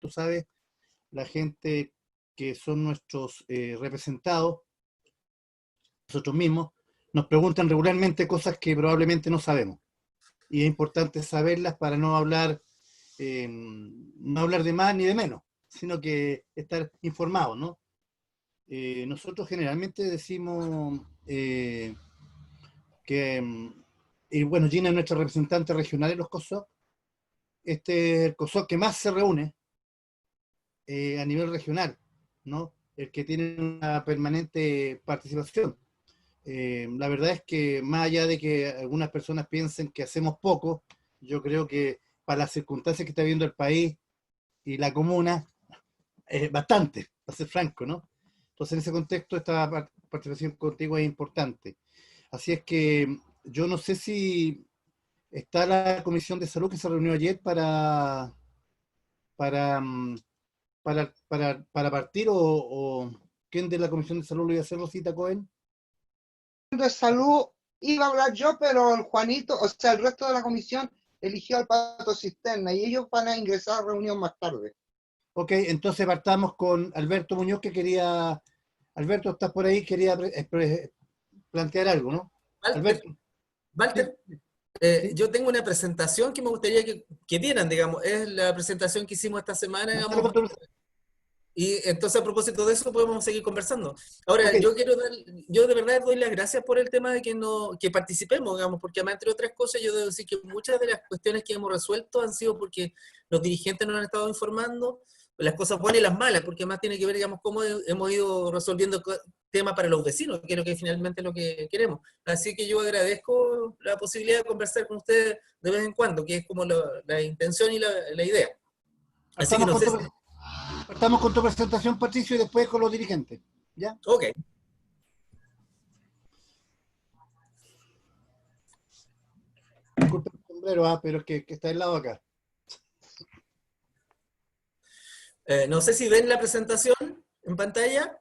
tú sabes, la gente que son nuestros representados, nosotros mismos, nos preguntan regularmente cosas que probablemente no sabemos. Y es importante saberlas para no hablar de más ni de menos, sino que estar informados, ¿no? Nosotros generalmente decimos y bueno, Gina es nuestra representante regional en los COSOC. Este es el COSOC que más se reúne a nivel regional, ¿no? El que tiene una permanente participación. La verdad es que más allá de que algunas personas piensen que hacemos poco, yo creo que para las circunstancias que está viviendo el país y la comuna, bastante, para ser franco, ¿no? Entonces, en ese contexto, esta participación contigo es importante. Así es que yo no sé si está la Comisión de Salud que se reunió ayer para, mm, para partir o quién de la Comisión de Salud lo iba a hacer, Rosita Cohen. De salud iba a hablar yo, pero el Juanito, o sea, el resto de la comisión eligió al Pato Cisterna y ellos van a ingresar a la reunión más tarde. Ok, entonces partamos con Alberto Muñoz, que quería... Alberto, ¿estás por ahí? Quería plantear algo, ¿no? Walter, Alberto. Walter, ¿Sí? yo tengo una presentación que me gustaría que vieran, digamos, es la presentación que hicimos esta semana, digamos, y entonces a propósito de eso podemos seguir conversando. Ahora, Okay. yo de verdad doy las gracias por el tema de que participemos, digamos, porque además, entre otras cosas, yo debo decir que muchas de las cuestiones que hemos resuelto han sido porque los dirigentes nos han estado informando, las cosas buenas y las malas, porque además tiene que ver, digamos, cómo hemos ido resolviendo temas para los vecinos, que creo que finalmente es lo que queremos. Así que yo agradezco la posibilidad de conversar con ustedes de vez en cuando, que es como la intención y la idea. Así que no sé si... Partamos con tu presentación, Patricio, y después con los dirigentes. ¿Ya? Ok. Disculpe el sombrero, pero es que está del lado acá. No sé si ven la presentación en pantalla.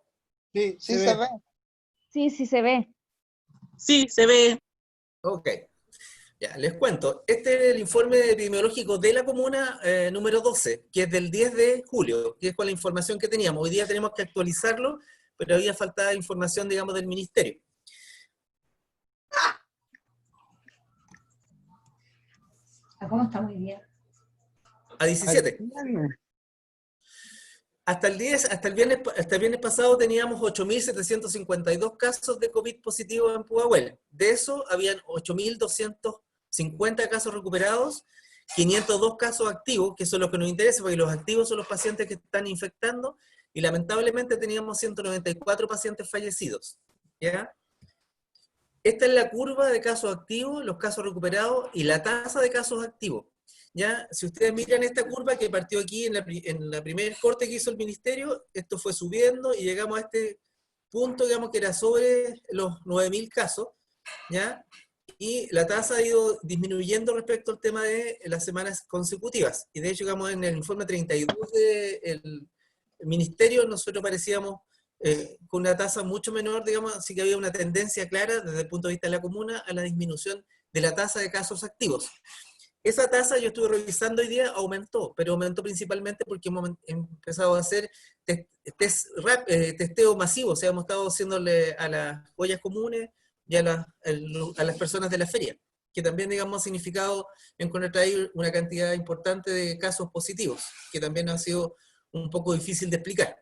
Sí, Sí se ve. Sí, sí se ve. Sí, se ve. Ok. Ya, les cuento. Este es el informe epidemiológico de la comuna número 12, que es del 10 de julio, que es con la información que teníamos. Hoy día tenemos que actualizarlo, pero había faltado información, digamos, del ministerio. ¿Cómo está muy bien? A 17. Hasta el viernes pasado teníamos 8.752 casos de COVID positivo en Pudahuel. De eso habían 8.250 casos recuperados, 502 casos activos, que son los que nos interesan, porque los activos son los pacientes que están infectando, y lamentablemente teníamos 194 pacientes fallecidos. ¿Ya? Esta es la curva de casos activos, los casos recuperados y la tasa de casos activos. ¿Ya? Si ustedes miran esta curva que partió aquí en la primer corte que hizo el ministerio, esto fue subiendo y llegamos a este punto, digamos, que era sobre los 9.000 casos, ¿ya? Y la tasa ha ido disminuyendo respecto al tema de las semanas consecutivas. Y de hecho, digamos, en el informe 32 del ministerio, nosotros parecíamos con una tasa mucho menor, digamos, así que había una tendencia clara desde el punto de vista de la comuna a la disminución de la tasa de casos activos. Esa tasa, yo estuve revisando hoy día, aumentó, pero aumentó principalmente porque hemos empezado a hacer testeo masivo, o sea, hemos estado haciéndole a las ollas comunes y a las personas de la feria, que también, digamos, ha significado encontrar ahí una cantidad importante de casos positivos, que también ha sido un poco difícil de explicar.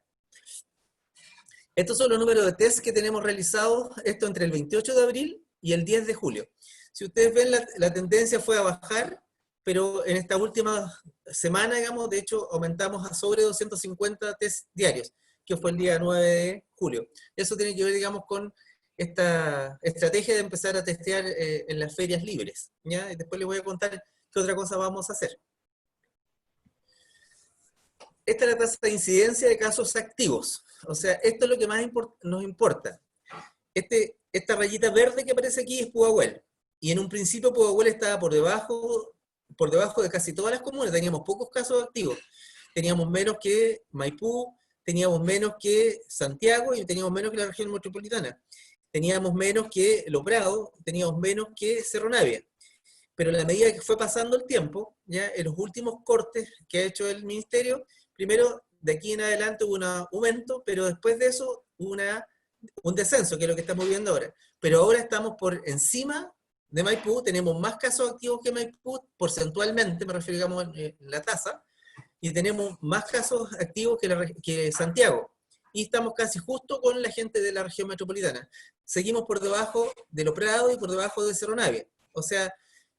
Estos son los números de test que tenemos realizados, esto entre el 28 de abril y el 10 de julio. Si ustedes ven, la tendencia fue a bajar, pero en esta última semana, digamos, de hecho, aumentamos a sobre 250 test diarios, que fue el día 9 de julio. Eso tiene que ver, digamos, con esta estrategia de empezar a testear en las ferias libres, ¿ya? Y después les voy a contar qué otra cosa vamos a hacer. Esta es la tasa de incidencia de casos activos. O sea, esto es lo que más nos importa. Esta rayita verde que aparece aquí es Pudahuel. Y en un principio Pudahuel estaba por debajo de casi todas las comunas. Teníamos pocos casos activos. Teníamos menos que Maipú, teníamos menos que Santiago y teníamos menos que la región metropolitana. Teníamos menos que Los Prados, teníamos menos que Cerro Navia. Pero a la medida que fue pasando el tiempo, ya en los últimos cortes que ha hecho el ministerio, primero, de aquí en adelante hubo un aumento, pero después de eso hubo un descenso, que es lo que estamos viendo ahora. Pero ahora estamos por encima de Maipú, tenemos más casos activos que Maipú, porcentualmente, me refiero, digamos, en la tasa, y tenemos más casos activos que Santiago. Y estamos casi justo con la gente de la región metropolitana. Seguimos por debajo de Los Prados y por debajo de Cerro Navia. O sea,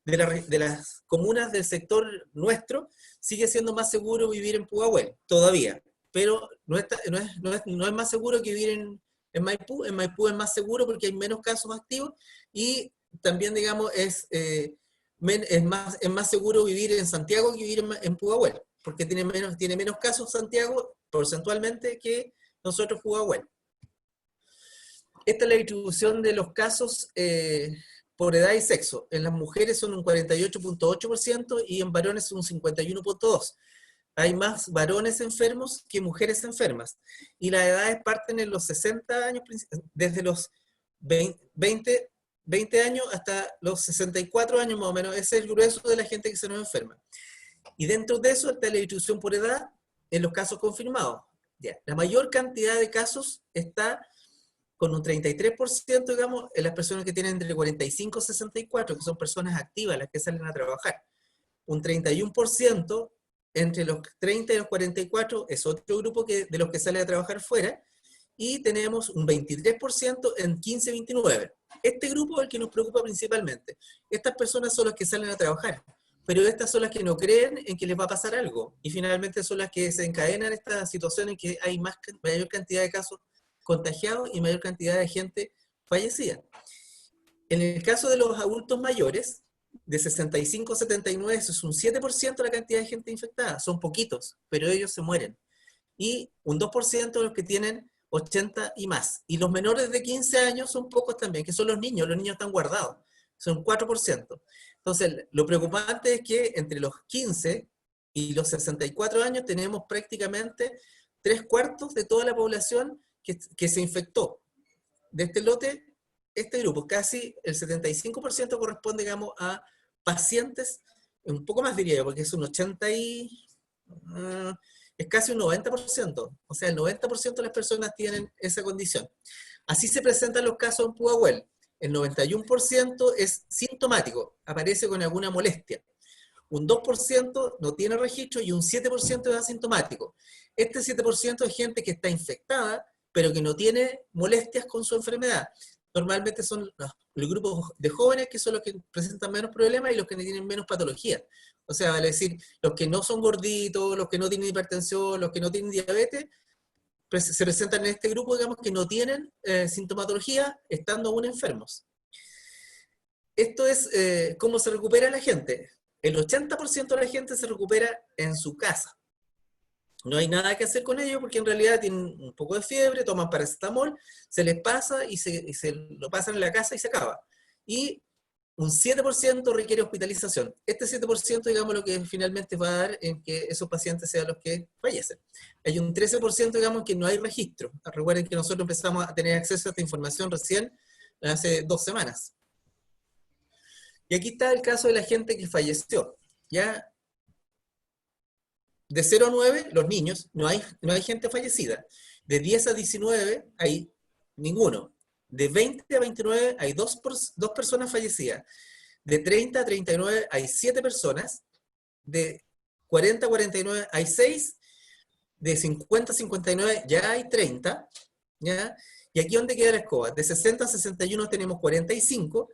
de las comunas del sector nuestro, sigue siendo más seguro vivir en Pudahuel, todavía. Pero no es más seguro que vivir en Maipú. En Maipú es más seguro porque hay menos casos activos y también, digamos, es más seguro vivir en Santiago que vivir en Pudahuel, porque tiene menos casos Santiago porcentualmente que nosotros Pudahuel. Esta es la distribución de los casos por edad y sexo. En las mujeres son un 48.8% y en varones un 51.2%. Hay más varones enfermos que mujeres enfermas. Y las edades parten en los 60 años, desde los 20 años hasta los 64 años más o menos. Ese es el grueso de la gente que se nos enferma. Y dentro de eso está la distribución por edad en los casos confirmados. Ya. La mayor cantidad de casos está con un 33%, digamos, en las personas que tienen entre 45 y 64, que son personas activas, las que salen a trabajar. Un 31% entre los 30 y los 44 es otro grupo de los que sale a trabajar fuera, y tenemos un 23% en 15-29. Este grupo es el que nos preocupa principalmente. Estas personas son las que salen a trabajar, pero estas son las que no creen en que les va a pasar algo, y finalmente son las que desencadenan esta situación en que hay mayor cantidad de casos contagiados y mayor cantidad de gente fallecida. En el caso de los adultos mayores, de 65 a 79, eso es un 7% de la cantidad de gente infectada. Son poquitos, pero ellos se mueren. Y un 2% de los que tienen 80 y más. Y los menores de 15 años son pocos también, que son los niños están guardados. Son 4%. Entonces, lo preocupante es que entre los 15 y los 64 años tenemos prácticamente 3/4 de toda la población que se infectó. De este lote, este grupo, casi el 75% corresponde, digamos, a pacientes, un poco más diría yo, porque es un 80 y... es casi un 90%. O sea, el 90% de las personas tienen esa condición. Así se presentan los casos en Pudahuel. El 91% es sintomático, aparece con alguna molestia. Un 2% no tiene registro y un 7% es asintomático. Este 7% es gente que está infectada, pero que no tiene molestias con su enfermedad. Normalmente son los grupos de jóvenes que son los que presentan menos problemas y los que tienen menos patología. O sea, vale decir, los que no son gorditos, los que no tienen hipertensión, los que no tienen diabetes, se presentan en este grupo, digamos, que no tienen sintomatología estando aún enfermos. Esto es cómo se recupera la gente. El 80% de la gente se recupera en su casa. No hay nada que hacer con ellos porque en realidad tienen un poco de fiebre, toman paracetamol, se les pasa y se lo pasan en la casa y se acaba. Y un 7% requiere hospitalización. Este 7%, digamos, lo que finalmente va a dar en que esos pacientes sean los que fallecen. Hay un 13%, digamos, que no hay registro. Recuerden que nosotros empezamos a tener acceso a esta información recién hace 2 semanas. Y aquí está el caso de la gente que falleció. Ya de 0 a 9, los niños, no hay gente fallecida. De 10 a 19 hay ninguno. De 20 a 29 hay dos personas fallecidas. De 30 a 39 hay 7 personas. De 40 a 49 hay 6. De 50 a 59 ya hay 30. ¿Ya? Y aquí donde queda la escoba. De 60 a 61 tenemos 45.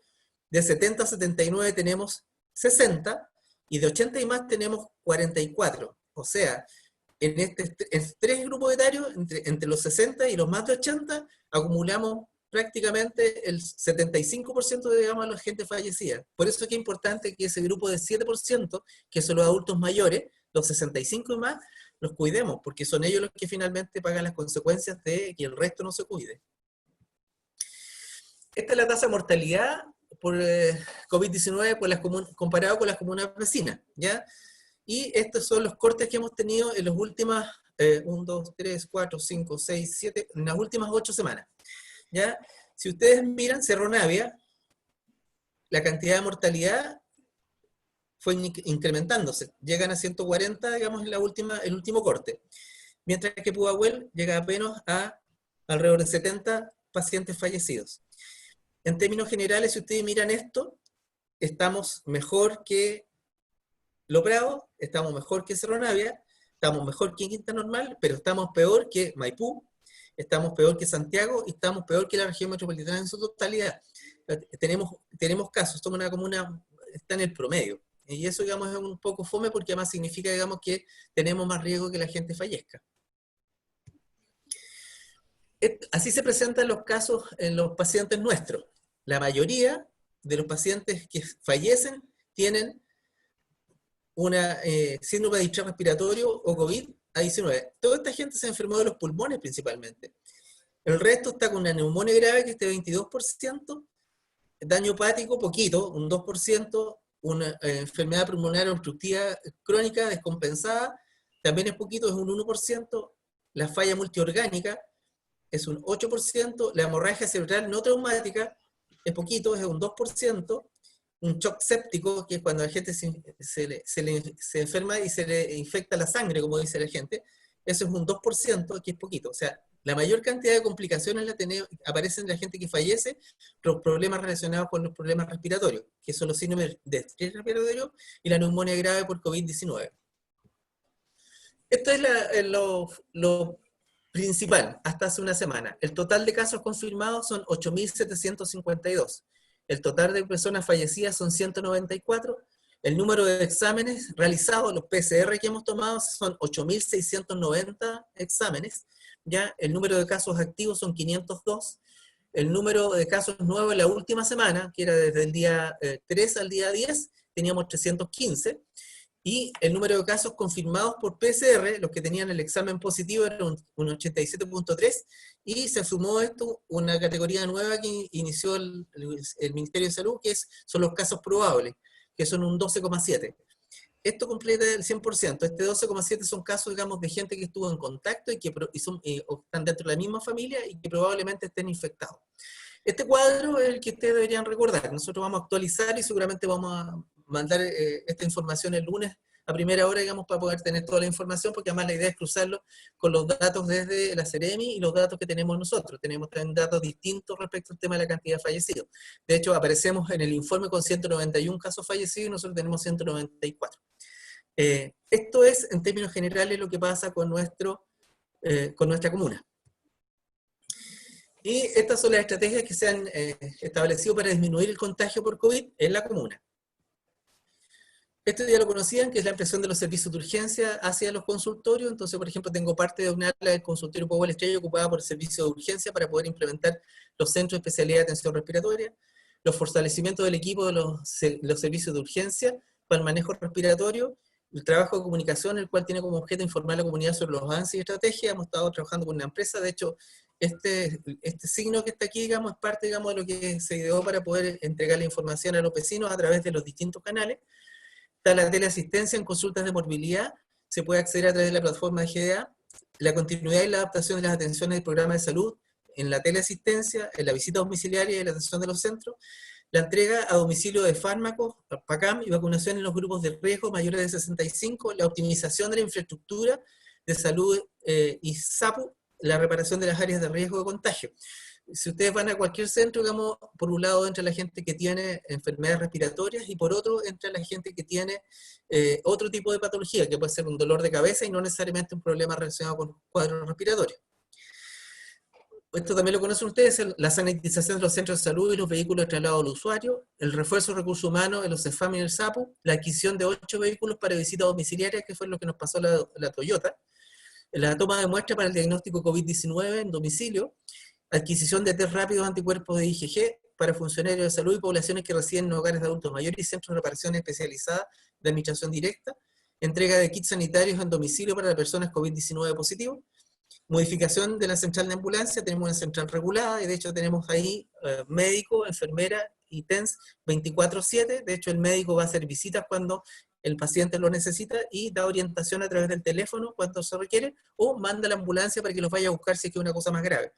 De 70 a 79 tenemos 60. Y de 80 y más tenemos 44. O sea, en estos 3 grupos etarios, entre los 60 y los más de 80, acumulamos prácticamente el 75% de, digamos, la gente fallecida. Por eso es que es importante que ese grupo de 7%, que son los adultos mayores, los 65 y más, los cuidemos, porque son ellos los que finalmente pagan las consecuencias de que el resto no se cuide. Esta es la tasa de mortalidad por COVID-19 comparado con las comunas vecinas, ¿ya? Y estos son los cortes que hemos tenido en las últimas 1, 2, 3, 4, 5, 6, 7, en las últimas 8 semanas. ¿Ya? Si ustedes miran Cerro Navia, la cantidad de mortalidad fue incrementándose. Llegan a 140, digamos, en el último corte. Mientras que Pudahuel llega apenas a alrededor de 70 pacientes fallecidos. En términos generales, si ustedes miran esto, estamos mejor que Lo Prado, estamos mejor que Cerro Navia, estamos mejor que Quinta Normal, pero estamos peor que Maipú, estamos peor que Santiago y estamos peor que la región metropolitana en su totalidad. Tenemos casos, somos una comuna, está en el promedio. Y eso, digamos, es un poco fome porque además significa, digamos, que tenemos más riesgo que la gente fallezca. Así se presentan los casos en los pacientes nuestros. La mayoría de los pacientes que fallecen tienen una síndrome de distrés respiratorio o COVID-19. Toda esta gente se enfermó de los pulmones principalmente. El resto está con una neumonía grave que es de 22%, daño hepático poquito, un 2%, una enfermedad pulmonar obstructiva crónica descompensada, también es poquito, es un 1%, la falla multiorgánica es un 8%, la hemorragia cerebral no traumática es poquito, es un 2%, un shock séptico, que es cuando la gente se enferma y se le infecta la sangre, como dice la gente, eso es un 2%, que es poquito. O sea, la mayor cantidad de complicaciones aparecen en la gente que fallece, los problemas relacionados con los problemas respiratorios, que son los síndromes de estrés respiratorio y la neumonía grave por COVID-19. Esto es lo principal, hasta hace una semana. El total de casos confirmados son 8.752. El total de personas fallecidas son 194. El número de exámenes realizados, los PCR que hemos tomado, son 8.690 exámenes. ¿Ya? El número de casos activos son 502. El número de casos nuevos en la última semana, que era desde el día 3 al día 10, teníamos 315. Y el número de casos confirmados por PCR, los que tenían el examen positivo, era un 87.3, y se sumó esto una categoría nueva que inició el Ministerio de Salud, que son los casos probables, que son un 12,7. Esto completa el 100%. Este 12,7 son casos, digamos, de gente que estuvo en contacto o están dentro de la misma familia y que probablemente estén infectados. Este cuadro es el que ustedes deberían recordar. Nosotros vamos a actualizar y seguramente vamos a mandar esta información el lunes a primera hora, digamos, para poder tener toda la información, porque además la idea es cruzarlo con los datos desde la Seremi y los datos que tenemos nosotros. Tenemos también datos distintos respecto al tema de la cantidad de fallecidos. De hecho, aparecemos en el informe con 191 casos fallecidos y nosotros tenemos 194. Esto es, en términos generales, lo que pasa con nuestra comuna. Y estas son las estrategias que se han establecido para disminuir el contagio por COVID en la comuna. Esto ya lo conocían, que es la ampliación de los servicios de urgencia hacia los consultorios. Entonces, por ejemplo, tengo parte de una ala del consultorio Pudahuel Estrella ocupada por el servicio de urgencia para poder implementar los centros de especialidad de atención respiratoria, los fortalecimientos del equipo de los servicios de urgencia para el manejo respiratorio, el trabajo de comunicación, el cual tiene como objeto informar a la comunidad sobre los avances y estrategias. Hemos estado trabajando con una empresa, de hecho, este signo que está aquí, digamos, es parte, digamos, de lo que se ideó para poder entregar la información a los vecinos a través de los distintos canales. Está la teleasistencia en consultas de morbilidad, se puede acceder a través de la plataforma de GDA, la continuidad y la adaptación de las atenciones del programa de salud, en la teleasistencia, en la visita domiciliaria y la atención de los centros, la entrega a domicilio de fármacos, PACAM, y vacunación en los grupos de riesgo mayores de 65, la optimización de la infraestructura de salud y SAPU, la reparación de las áreas de riesgo de contagio. Si ustedes van a cualquier centro, digamos, por un lado entra la gente que tiene enfermedades respiratorias y por otro entra la gente que tiene otro tipo de patología, que puede ser un dolor de cabeza y no necesariamente un problema relacionado con cuadros respiratorios. Esto también lo conocen ustedes, la sanitización de los centros de salud y los vehículos de traslado del usuario, el refuerzo de recursos humanos en los CEFAM y el SAPU, la adquisición de 8 vehículos para visita domiciliaria, que fue lo que nos pasó la Toyota, la toma de muestras para el diagnóstico COVID-19 en domicilio, adquisición de test rápidos anticuerpos de IgG para funcionarios de salud y poblaciones que residen en hogares de adultos mayores y centros de reparación especializada de administración directa, entrega de kits sanitarios en domicilio para personas COVID-19 positivos, modificación de la central de ambulancia, tenemos una central regulada y de hecho tenemos ahí médico, enfermera y TENS 24/7, de hecho el médico va a hacer visitas cuando el paciente lo necesita y da orientación a través del teléfono cuando se requiere o manda a la ambulancia para que los vaya a buscar si es que es una cosa más grave.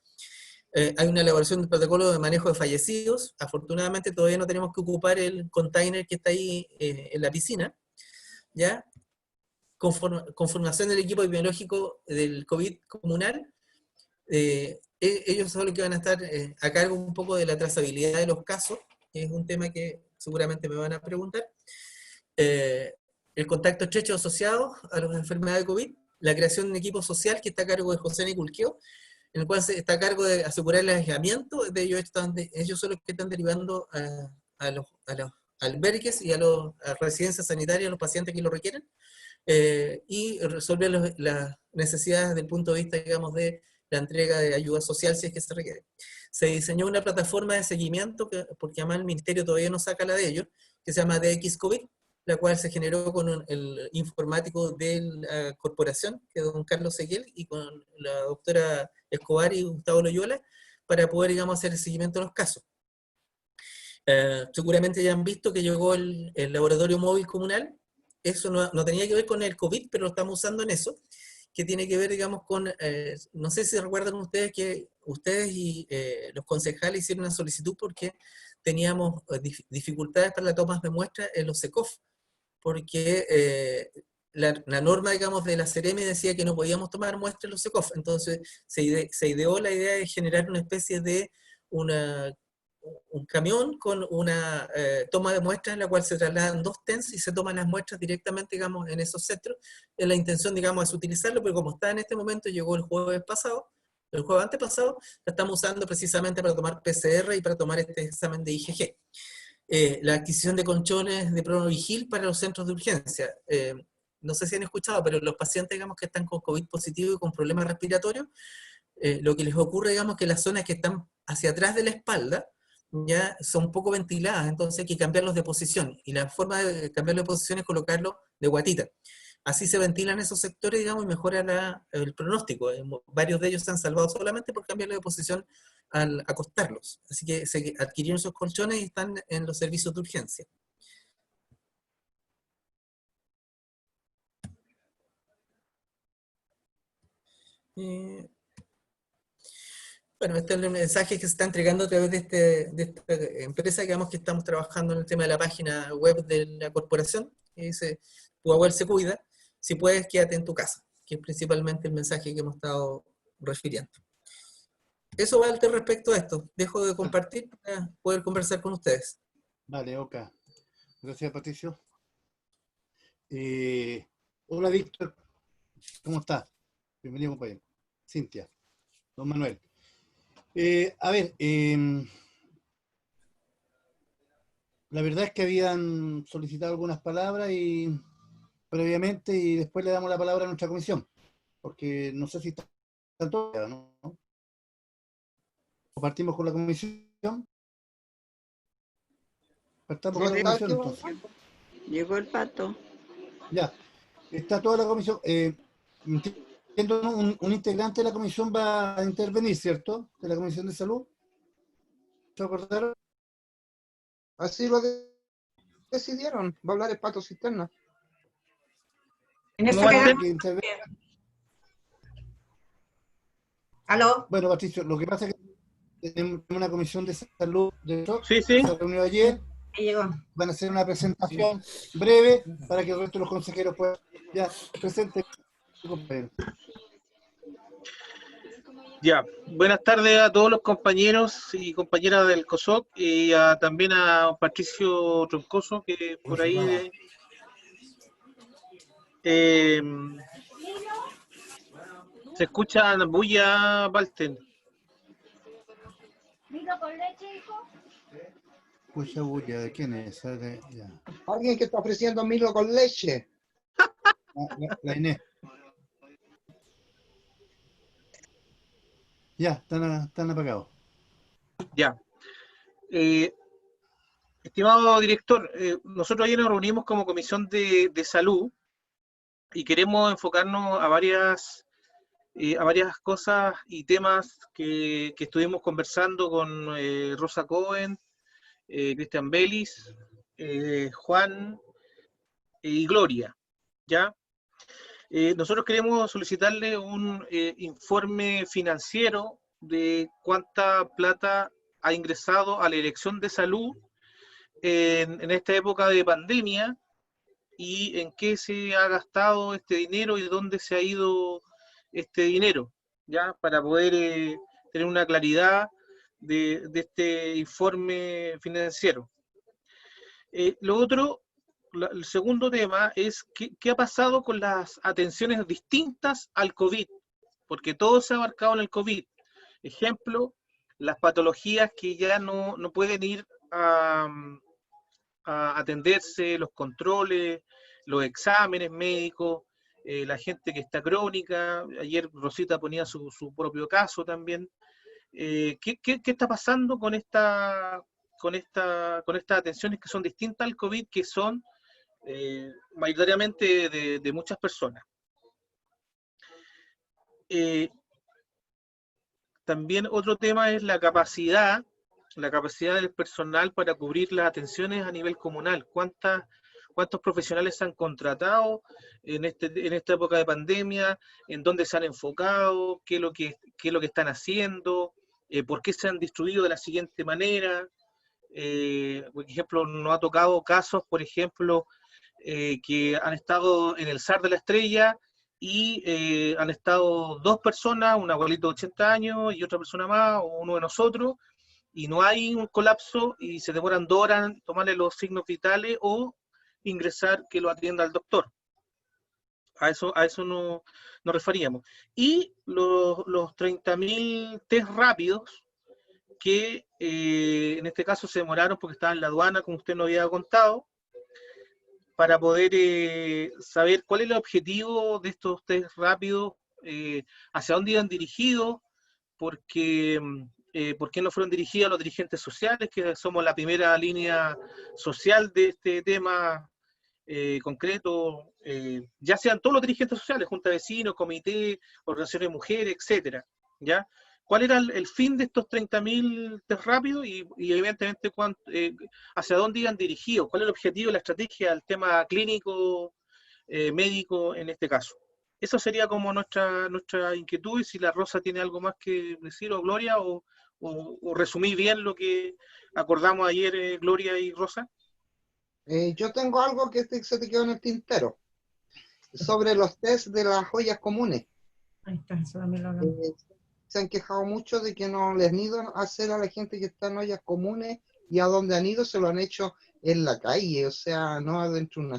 Hay una elaboración del protocolo de manejo de fallecidos. Afortunadamente todavía no tenemos que ocupar el container que está ahí en la piscina, ¿ya? Conformación del equipo epidemiológico del COVID comunal. Ellos son los que van a estar a cargo un poco de la trazabilidad de los casos, que es un tema que seguramente me van a preguntar. El contacto estrecho asociado a las enfermedades de COVID, la creación de un equipo social que está a cargo de José Niculqueo, en el cual se está a cargo de asegurar el aislamiento. De ellos son los que están derivando a los albergues y a residencias sanitarias, a los pacientes que lo requieren, y resolver las necesidades desde el punto de vista, digamos, de la entrega de ayuda social si es que se requiere. Se diseñó una plataforma de seguimiento, porque además el Ministerio todavía no saca la de ellos, que se llama DX COVID, la cual se generó con el informático de la corporación, que es don Carlos Seguel, y con la doctora Escobar y Gustavo Loyola, para poder, digamos, hacer el seguimiento de los casos. Seguramente ya han visto que llegó el laboratorio móvil comunal. Eso no tenía que ver con el COVID, pero lo estamos usando en eso, que tiene que ver, digamos, con, no sé si recuerdan ustedes que ustedes y los concejales hicieron una solicitud porque teníamos dificultades para la toma de muestras en los SECOF, porque la norma, digamos, de la CEREMI decía que no podíamos tomar muestras en los SECOF. Entonces se ideó la idea de generar una especie de un camión con una toma de muestras en la cual se trasladan 2 TENS y se toman las muestras directamente, digamos, en esos centros. La intención, digamos, es utilizarlo, pero como está en este momento, llegó el jueves antepasado, la estamos usando precisamente para tomar PCR y para tomar este examen de IgG. La adquisición de colchones de Pronavigil para los centros de urgencia. No sé si han escuchado, pero los pacientes, digamos, que están con COVID positivo y con problemas respiratorios, lo que les ocurre, digamos, que las zonas que están hacia atrás de la espalda ya son poco ventiladas, entonces hay que cambiarlos de posición, y la forma de cambiarlo de posición es colocarlo de guatita. Así se ventilan esos sectores, digamos, y mejora el pronóstico. Varios de ellos se han salvado solamente por cambiarlo de posición al acostarlos. Así que se adquirieron esos colchones y están en los servicios de urgencia. Bueno, este es el mensaje que se está entregando a través de esta empresa, digamos, que estamos trabajando en el tema de la página web de la corporación, que dice, tu abuelo se cuida, si puedes, quédate en tu casa, que es principalmente el mensaje que hemos estado refiriendo. Eso va respecto a esto. Dejo de compartir para poder conversar con ustedes. Vale, ok. Gracias, Patricio. Hola, Víctor. ¿Cómo estás? Bienvenido, compañero. Cintia. Don Manuel. A ver, la verdad es que habían solicitado algunas palabras previamente, y después le damos la palabra a nuestra comisión, porque no sé si está todavía, ¿no? Partimos con la comisión. Partamos con la comisión, entonces. Llegó el pato. Ya, está toda la comisión. Entiendo, un integrante de la comisión va a intervenir, ¿cierto? De la Comisión de Salud. ¿Se acordaron? Así lo decidieron. Va a hablar el Pato Cisterna. En eso ¿Cómo queda. ¿Aló? Bueno, Patricio, lo que pasa es que tenemos una comisión de salud de Sí. se reunió ayer. Ahí llegó. Van a hacer una presentación breve para que el resto de los consejeros puedan ya presente. Ya, buenas tardes a todos los compañeros y compañeras del COSOC y también a Patricio Troncoso, que por ahí se escucha bulla, Valten. ¿Vino con leche, hijo? Pucha bulla, ¿de quién es? Ya. Alguien que está ofreciendo Milo con leche. La Inés. Ya, están apagados. Ya. Estimado director, nosotros ayer nos reunimos como comisión de salud y queremos enfocarnos a varias cosas y temas que estuvimos conversando con Rosa Cohen, Cristian Belis, Juan y Gloria, ¿ya? Nosotros queremos solicitarle un informe financiero de cuánta plata ha ingresado a la Dirección de Salud en esta época de pandemia y en qué se ha gastado este dinero y dónde se ha ido este dinero, ya para poder tener una claridad de este informe financiero. Lo otro, el segundo tema es qué ha pasado con las atenciones distintas al COVID, porque todo se ha abarcado en el COVID. Ejemplo, las patologías que ya no pueden ir a atenderse, los controles, los exámenes médicos, la gente que está crónica. Ayer Rosita ponía su propio caso también. ¿Qué está pasando con estas atenciones que son distintas al COVID, que son mayoritariamente de muchas personas? También otro tema es la capacidad del personal para cubrir las atenciones a nivel comunal. ¿Cuántos profesionales se han contratado en esta época de pandemia? ¿En dónde se han enfocado? ¿Qué es lo que están haciendo? ¿Por qué se han distribuido de la siguiente manera? Por ejemplo, nos ha tocado casos, por ejemplo, que han estado en el SAR de la Estrella y han estado 2 personas, un abuelito de 80 años y otra persona más, o uno de nosotros, y no hay un colapso y se demoran 2 horas en tomarle los signos vitales o ingresar que lo atienda el doctor. A eso nos referíamos. Y los 30.000 test rápidos que en este caso se demoraron porque estaban en la aduana, como usted nos había contado, para poder saber cuál es el objetivo de estos test rápidos, hacia dónde iban dirigidos, porque por qué no fueron dirigidos a los dirigentes sociales, que somos la primera línea social de este tema concreto, ya sean todos los dirigentes sociales, junta de vecinos, comité, organizaciones de mujeres, etcétera, ¿ya? ¿Cuál era el fin de estos 30.000 test rápidos y evidentemente hacia dónde iban dirigidos? ¿Cuál es el objetivo, la estrategia, el tema clínico, médico en este caso? Eso sería como nuestra inquietud, y si la Rosa tiene algo más que decir, o Gloria, o resumí bien lo que acordamos ayer, Gloria y Rosa. Yo tengo algo que se te quedó en el tintero, sobre los test de las ollas comunes. Ahí está, eso también lo hablamos. Se han quejado mucho de que no les han ido a hacer a la gente que está en ollas comunes, y a donde han ido se lo han hecho en la calle, o sea, no adentro de una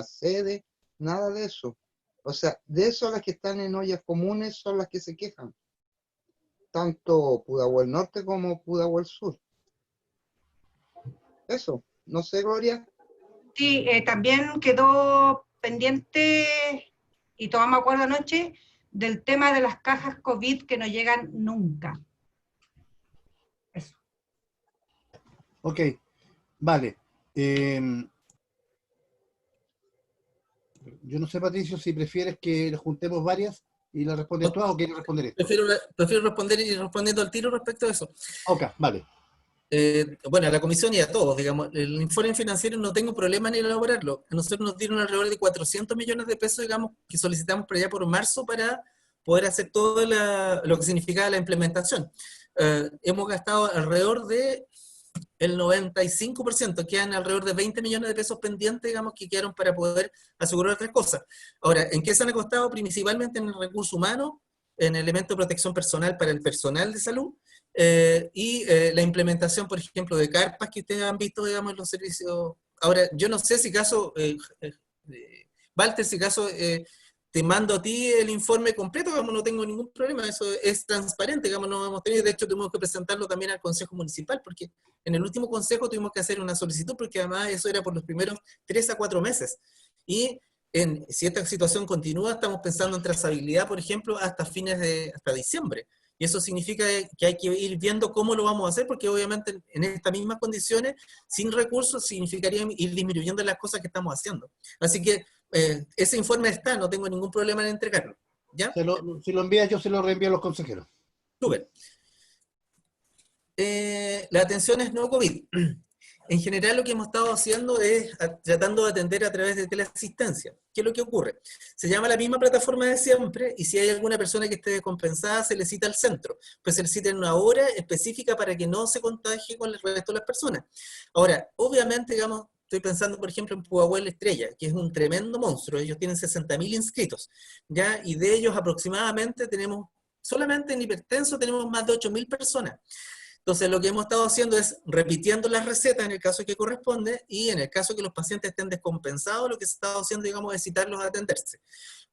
sede, nada de eso. O sea, de eso las que están en ollas comunes son las que se quejan, tanto Pudahuel Norte como Pudahuel Sur. Eso, no sé, Gloria. Sí, también quedó pendiente, y tomamos acuerdo anoche, del tema de las cajas COVID que no llegan nunca. Eso. Ok, vale. Yo no sé, Patricio, si prefieres que le juntemos varias y las respondes tú o quieres responder esto. Prefiero responder y respondiendo al tiro respecto a eso. Ok, vale. Bueno, a la comisión y a todos, digamos, el informe financiero no tengo problema en elaborarlo. A nosotros nos dieron alrededor de 400 millones de pesos, digamos, que solicitamos por allá por marzo para poder hacer todo lo que significaba la implementación. Hemos gastado alrededor de el 95%, quedan alrededor de 20 millones de pesos pendientes, digamos, que quedaron para poder asegurar otras cosas. Ahora, ¿en qué se han costado? Principalmente en el recurso humano, en el elemento de protección personal para el personal de salud, y la implementación, por ejemplo, de carpas que ustedes han visto, digamos, en los servicios. Ahora, yo no sé si caso, Walter, si caso te mando a ti el informe completo, digamos, no tengo ningún problema, eso es transparente, digamos, no hemos tenido, de hecho tuvimos que presentarlo también al Consejo Municipal, porque en el último consejo tuvimos que hacer una solicitud, porque además eso era por los primeros 3 a 4 meses, y si esta situación continúa, estamos pensando en trazabilidad, por ejemplo, hasta diciembre, y eso significa que hay que ir viendo cómo lo vamos a hacer, porque obviamente en estas mismas condiciones, sin recursos, significaría ir disminuyendo las cosas que estamos haciendo. Así que ese informe está, no tengo ningún problema en entregarlo. ¿Ya? Si lo envías, yo se lo reenvío a los consejeros. Súper. La atención es no COVID. En general lo que hemos estado haciendo es tratando de atender a través de teleasistencia. ¿Qué es lo que ocurre? Se llama la misma plataforma de siempre y si hay alguna persona que esté descompensada se le cita al centro. Pues se le cita en una hora específica para que no se contagie con el resto de las personas. Ahora, obviamente, digamos, estoy pensando, por ejemplo, en Pudahuel Estrella, que es un tremendo monstruo. Ellos tienen 60.000 inscritos, ¿ya? Y de ellos aproximadamente tenemos, solamente en hipertenso tenemos más de 8.000 personas. Entonces, lo que hemos estado haciendo es repitiendo las recetas en el caso que corresponde y en el caso que los pacientes estén descompensados, lo que se ha estado haciendo, digamos, es citarlos a atenderse.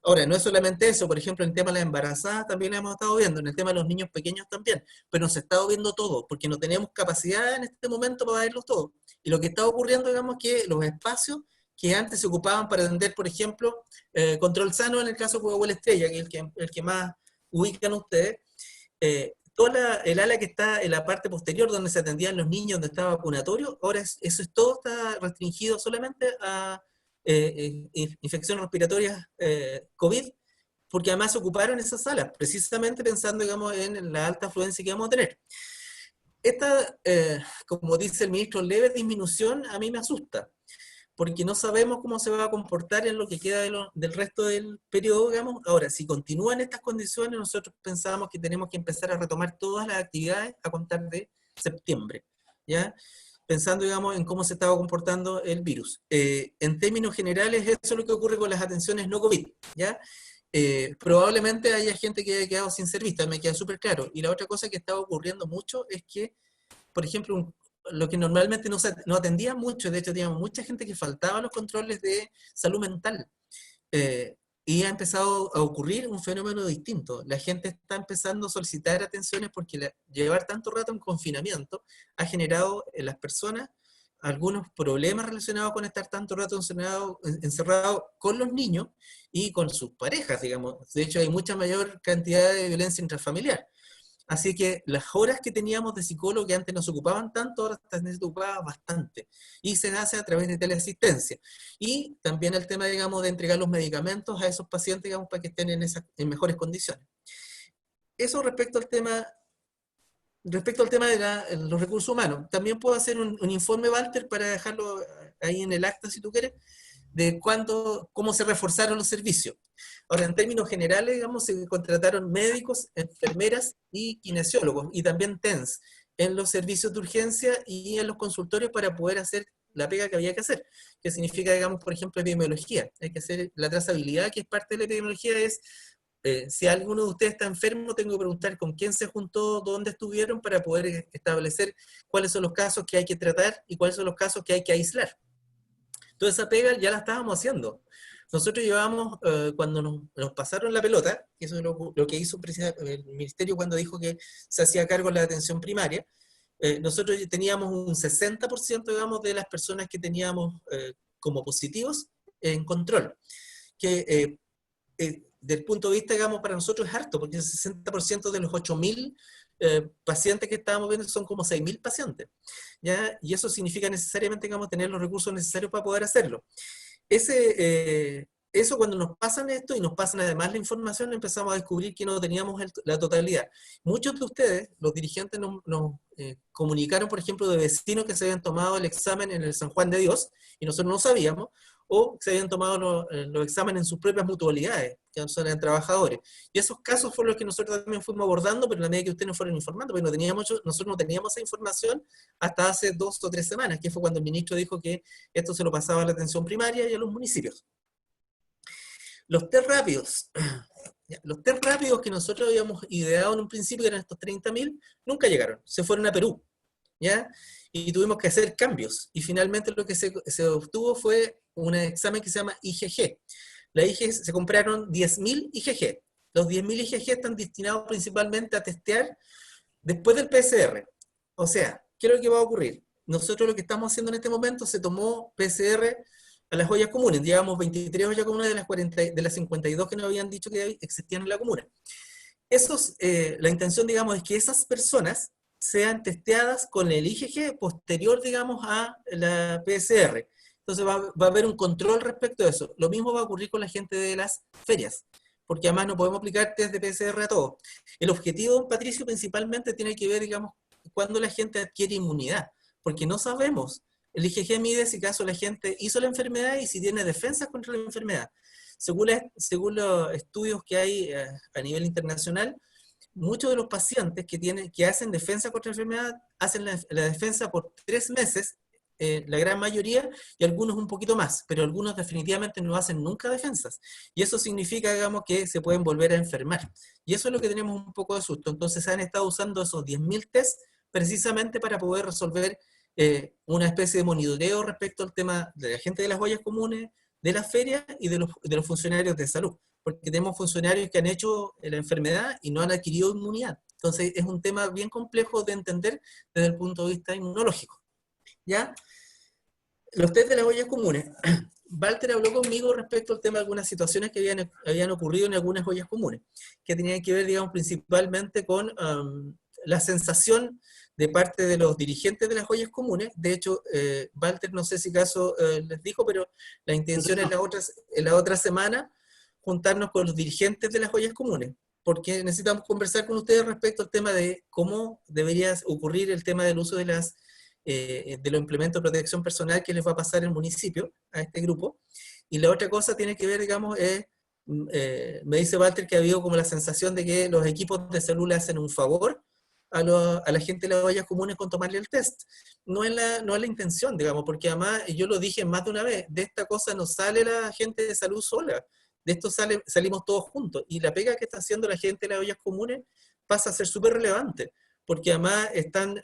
Ahora, no es solamente eso, por ejemplo, en el tema de las embarazadas también lo hemos estado viendo, en el tema de los niños pequeños también, pero nos ha estado viendo todo, porque no tenemos capacidad en este momento para verlos todos. Y lo que está ocurriendo, digamos, que los espacios que antes se ocupaban para atender, por ejemplo, control sano en el caso de Pudahuel Estrella, que es el que más ubican ustedes, el ala que está en la parte posterior donde se atendían los niños, donde estaba vacunatorio, ahora eso es todo está restringido solamente a infecciones respiratorias COVID, porque además se ocuparon esas salas, precisamente pensando, digamos, en la alta afluencia que vamos a tener. Esta, como dice el ministro, leve disminución a mí me asusta, porque no sabemos cómo se va a comportar en lo que queda del resto del periodo, digamos. Ahora, si continúan estas condiciones, nosotros pensamos que tenemos que empezar a retomar todas las actividades a contar de septiembre, ¿ya? Pensando, digamos, en cómo se estaba comportando el virus. En términos generales, eso es lo que ocurre con las atenciones no COVID, ¿ya? Probablemente haya gente que haya quedado sin ser vista, me queda súper claro. Y la otra cosa que estaba ocurriendo mucho es que, por ejemplo, lo que normalmente no atendía mucho, de hecho teníamos mucha gente que faltaba a los controles de salud mental, y ha empezado a ocurrir un fenómeno distinto. La gente está empezando a solicitar atenciones porque llevar tanto rato en confinamiento ha generado en las personas algunos problemas relacionados con estar tanto rato encerrado con los niños y con sus parejas, digamos. De hecho hay mucha mayor cantidad de violencia intrafamiliar. Así que las horas que teníamos de psicólogo que antes nos ocupaban tanto, ahora también se ocupaba bastante. Y se hace a través de teleasistencia. Y también el tema, digamos, de entregar los medicamentos a esos pacientes, digamos, para que estén en mejores condiciones. Eso respecto al tema de los recursos humanos. También puedo hacer un informe, Walter, para dejarlo ahí en el acta, si tú quieres, de cómo se reforzaron los servicios. Ahora, en términos generales, digamos, se contrataron médicos, enfermeras y kinesiólogos, y también TENS, en los servicios de urgencia y en los consultorios para poder hacer la pega que había que hacer, que significa, digamos, por ejemplo, epidemiología. Hay que hacer la trazabilidad, que es parte de la epidemiología, es si alguno de ustedes está enfermo, tengo que preguntar con quién se juntó, dónde estuvieron, para poder establecer cuáles son los casos que hay que tratar y cuáles son los casos que hay que aislar. Toda esa pega ya la estábamos haciendo. Nosotros llevábamos, cuando nos pasaron la pelota, que eso es lo que hizo el ministerio cuando dijo que se hacía cargo de la atención primaria, nosotros teníamos un 60%, digamos, de las personas que teníamos como positivos en control, que del punto de vista, digamos, para nosotros es harto, porque el 60% de los 8.000 pacientes que estábamos viendo son como 6.000 pacientes, ¿ya? Y eso significa necesariamente, digamos, tener los recursos necesarios para poder hacerlo. Eso cuando nos pasan esto y nos pasan además la información, empezamos a descubrir que no teníamos la totalidad. Muchos de ustedes, los dirigentes, nos comunicaron, por ejemplo, de vecinos que se habían tomado el examen en el San Juan de Dios, y nosotros no sabíamos, o se habían tomado los exámenes en sus propias mutualidades, que son trabajadores. Y esos casos fueron los que nosotros también fuimos abordando, pero en la medida que ustedes nos fueron informando, porque nosotros no teníamos esa información hasta hace 2 o 3 semanas, que fue cuando el ministro dijo que esto se lo pasaba a la atención primaria y a los municipios. Los test rápidos. Los test rápidos que nosotros habíamos ideado en un principio, que eran estos 30.000, nunca llegaron, se fueron a Perú, ¿ya? Y tuvimos que hacer cambios, y finalmente lo que se obtuvo fue un examen que se llama IgG. La IgG, se compraron 10.000 IgG. Los 10.000 IgG están destinados principalmente a testear después del PCR. O sea, ¿qué es lo que va a ocurrir? Nosotros lo que estamos haciendo en este momento, se tomó PCR a las ollas comunes. Llevamos 23 ollas comunes de las 52 que nos habían dicho que existían en la comuna. La intención, digamos, es que esas personas sean testeadas con el IgG posterior, digamos, a la PCR. Entonces va a haber un control respecto a eso. Lo mismo va a ocurrir con la gente de las ferias, porque además no podemos aplicar test de PCR a todos. El objetivo, Patricio, principalmente tiene que ver, digamos, cuando la gente adquiere inmunidad, porque no sabemos El IgG mide si acaso la gente hizo la enfermedad y si tiene defensas contra la enfermedad. Según los estudios que hay a nivel internacional, muchos de los pacientes que hacen defensa contra la enfermedad hacen la defensa por 3 meses, la gran mayoría, y algunos un poquito más, pero algunos definitivamente no hacen nunca defensas. Y eso significa, digamos, que se pueden volver a enfermar. Y eso es lo que tenemos un poco de susto. Entonces han estado usando esos 10.000 test precisamente para poder resolver una especie de monitoreo respecto al tema de la gente de las ollas comunes, de las ferias y de los funcionarios de salud. Porque tenemos funcionarios que han hecho la enfermedad y no han adquirido inmunidad. Entonces es un tema bien complejo de entender desde el punto de vista inmunológico. ¿Ya? Los test de las ollas comunes. Walter habló conmigo respecto al tema de algunas situaciones que habían ocurrido en algunas ollas comunes, que tenían que ver, digamos, principalmente con la sensación de parte de los dirigentes de las ollas comunes. De hecho, Walter, no sé si acaso les dijo, pero la intención es en la otra semana juntarnos con los dirigentes de las ollas comunes, porque necesitamos conversar con ustedes respecto al tema de cómo debería ocurrir el tema del uso de los implementos de protección personal que les va a pasar el municipio a este grupo. Y la otra cosa tiene que ver, digamos, me dice Walter que ha habido como la sensación de que los equipos de salud le hacen un favor a la gente de las ollas comunes con tomarle el test. No es la intención, digamos, porque además, yo lo dije más de una vez, de esta cosa no sale la gente de salud sola, de esto salimos todos juntos, y la pega que está haciendo la gente de las ollas comunes pasa a ser súper relevante, porque además están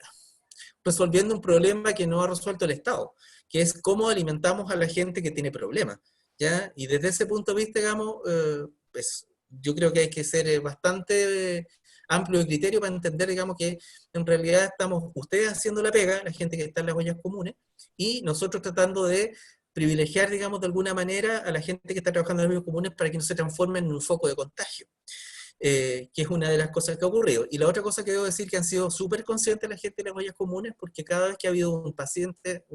resolviendo un problema que no ha resuelto el Estado, que es cómo alimentamos a la gente que tiene problemas, ¿ya? Y desde ese punto de vista, digamos, pues yo creo que hay que ser bastante amplio de criterio para entender, digamos, que en realidad estamos ustedes haciendo la pega, la gente que está en las ollas comunes, y nosotros tratando de privilegiar, digamos, de alguna manera a la gente que está trabajando en las ollas comunes para que no se transformen en un foco de contagio. Que es una de las cosas que ha ocurrido. Y la otra cosa que debo decir que han sido súper conscientes la gente de las ollas comunes, porque cada vez que ha habido un paciente,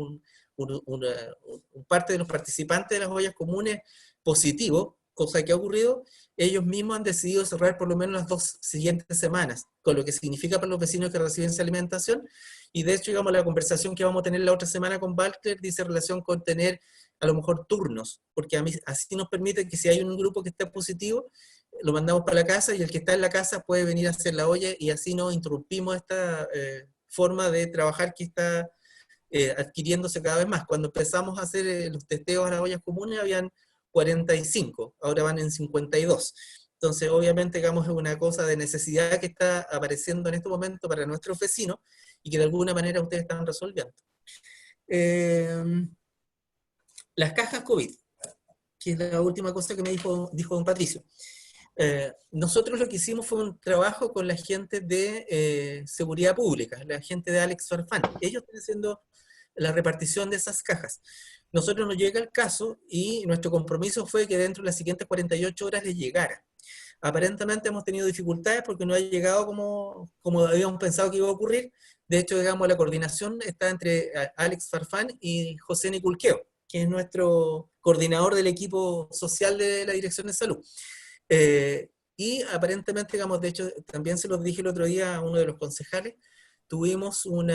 parte de los participantes de las ollas comunes positivo, cosa que ha ocurrido, ellos mismos han decidido cerrar por lo menos las 2 siguientes semanas, con lo que significa para los vecinos que reciben esa alimentación. Y de hecho, digamos, la conversación que vamos a tener la otra semana con Walter dice relación con tener a lo mejor turnos, porque así nos permite que si hay un grupo que esté positivo, lo mandamos para la casa y el que está en la casa puede venir a hacer la olla, y así no interrumpimos esta forma de trabajar que está adquiriéndose cada vez más. Cuando empezamos a hacer los testeos a las ollas comunes habían 45, ahora van en 52. Entonces, obviamente, digamos, es una cosa de necesidad que está apareciendo en este momento para nuestros vecinos y que de alguna manera ustedes están resolviendo. Las cajas COVID, que es la última cosa que me dijo don Patricio. Nosotros lo que hicimos fue un trabajo con la gente de seguridad pública, la gente de Alex Farfán. Ellos están haciendo la repartición de esas cajas. Nosotros nos llega el caso y nuestro compromiso fue que dentro de las siguientes 48 horas les llegara. Aparentemente hemos tenido dificultades porque no ha llegado como habíamos pensado que iba a ocurrir. De hecho, digamos, la coordinación está entre Alex Farfán y José Niculqueo, que es nuestro coordinador del equipo social de la Dirección de Salud. Y aparentemente, digamos, de hecho, también se los dije el otro día a uno de los concejales, tuvimos un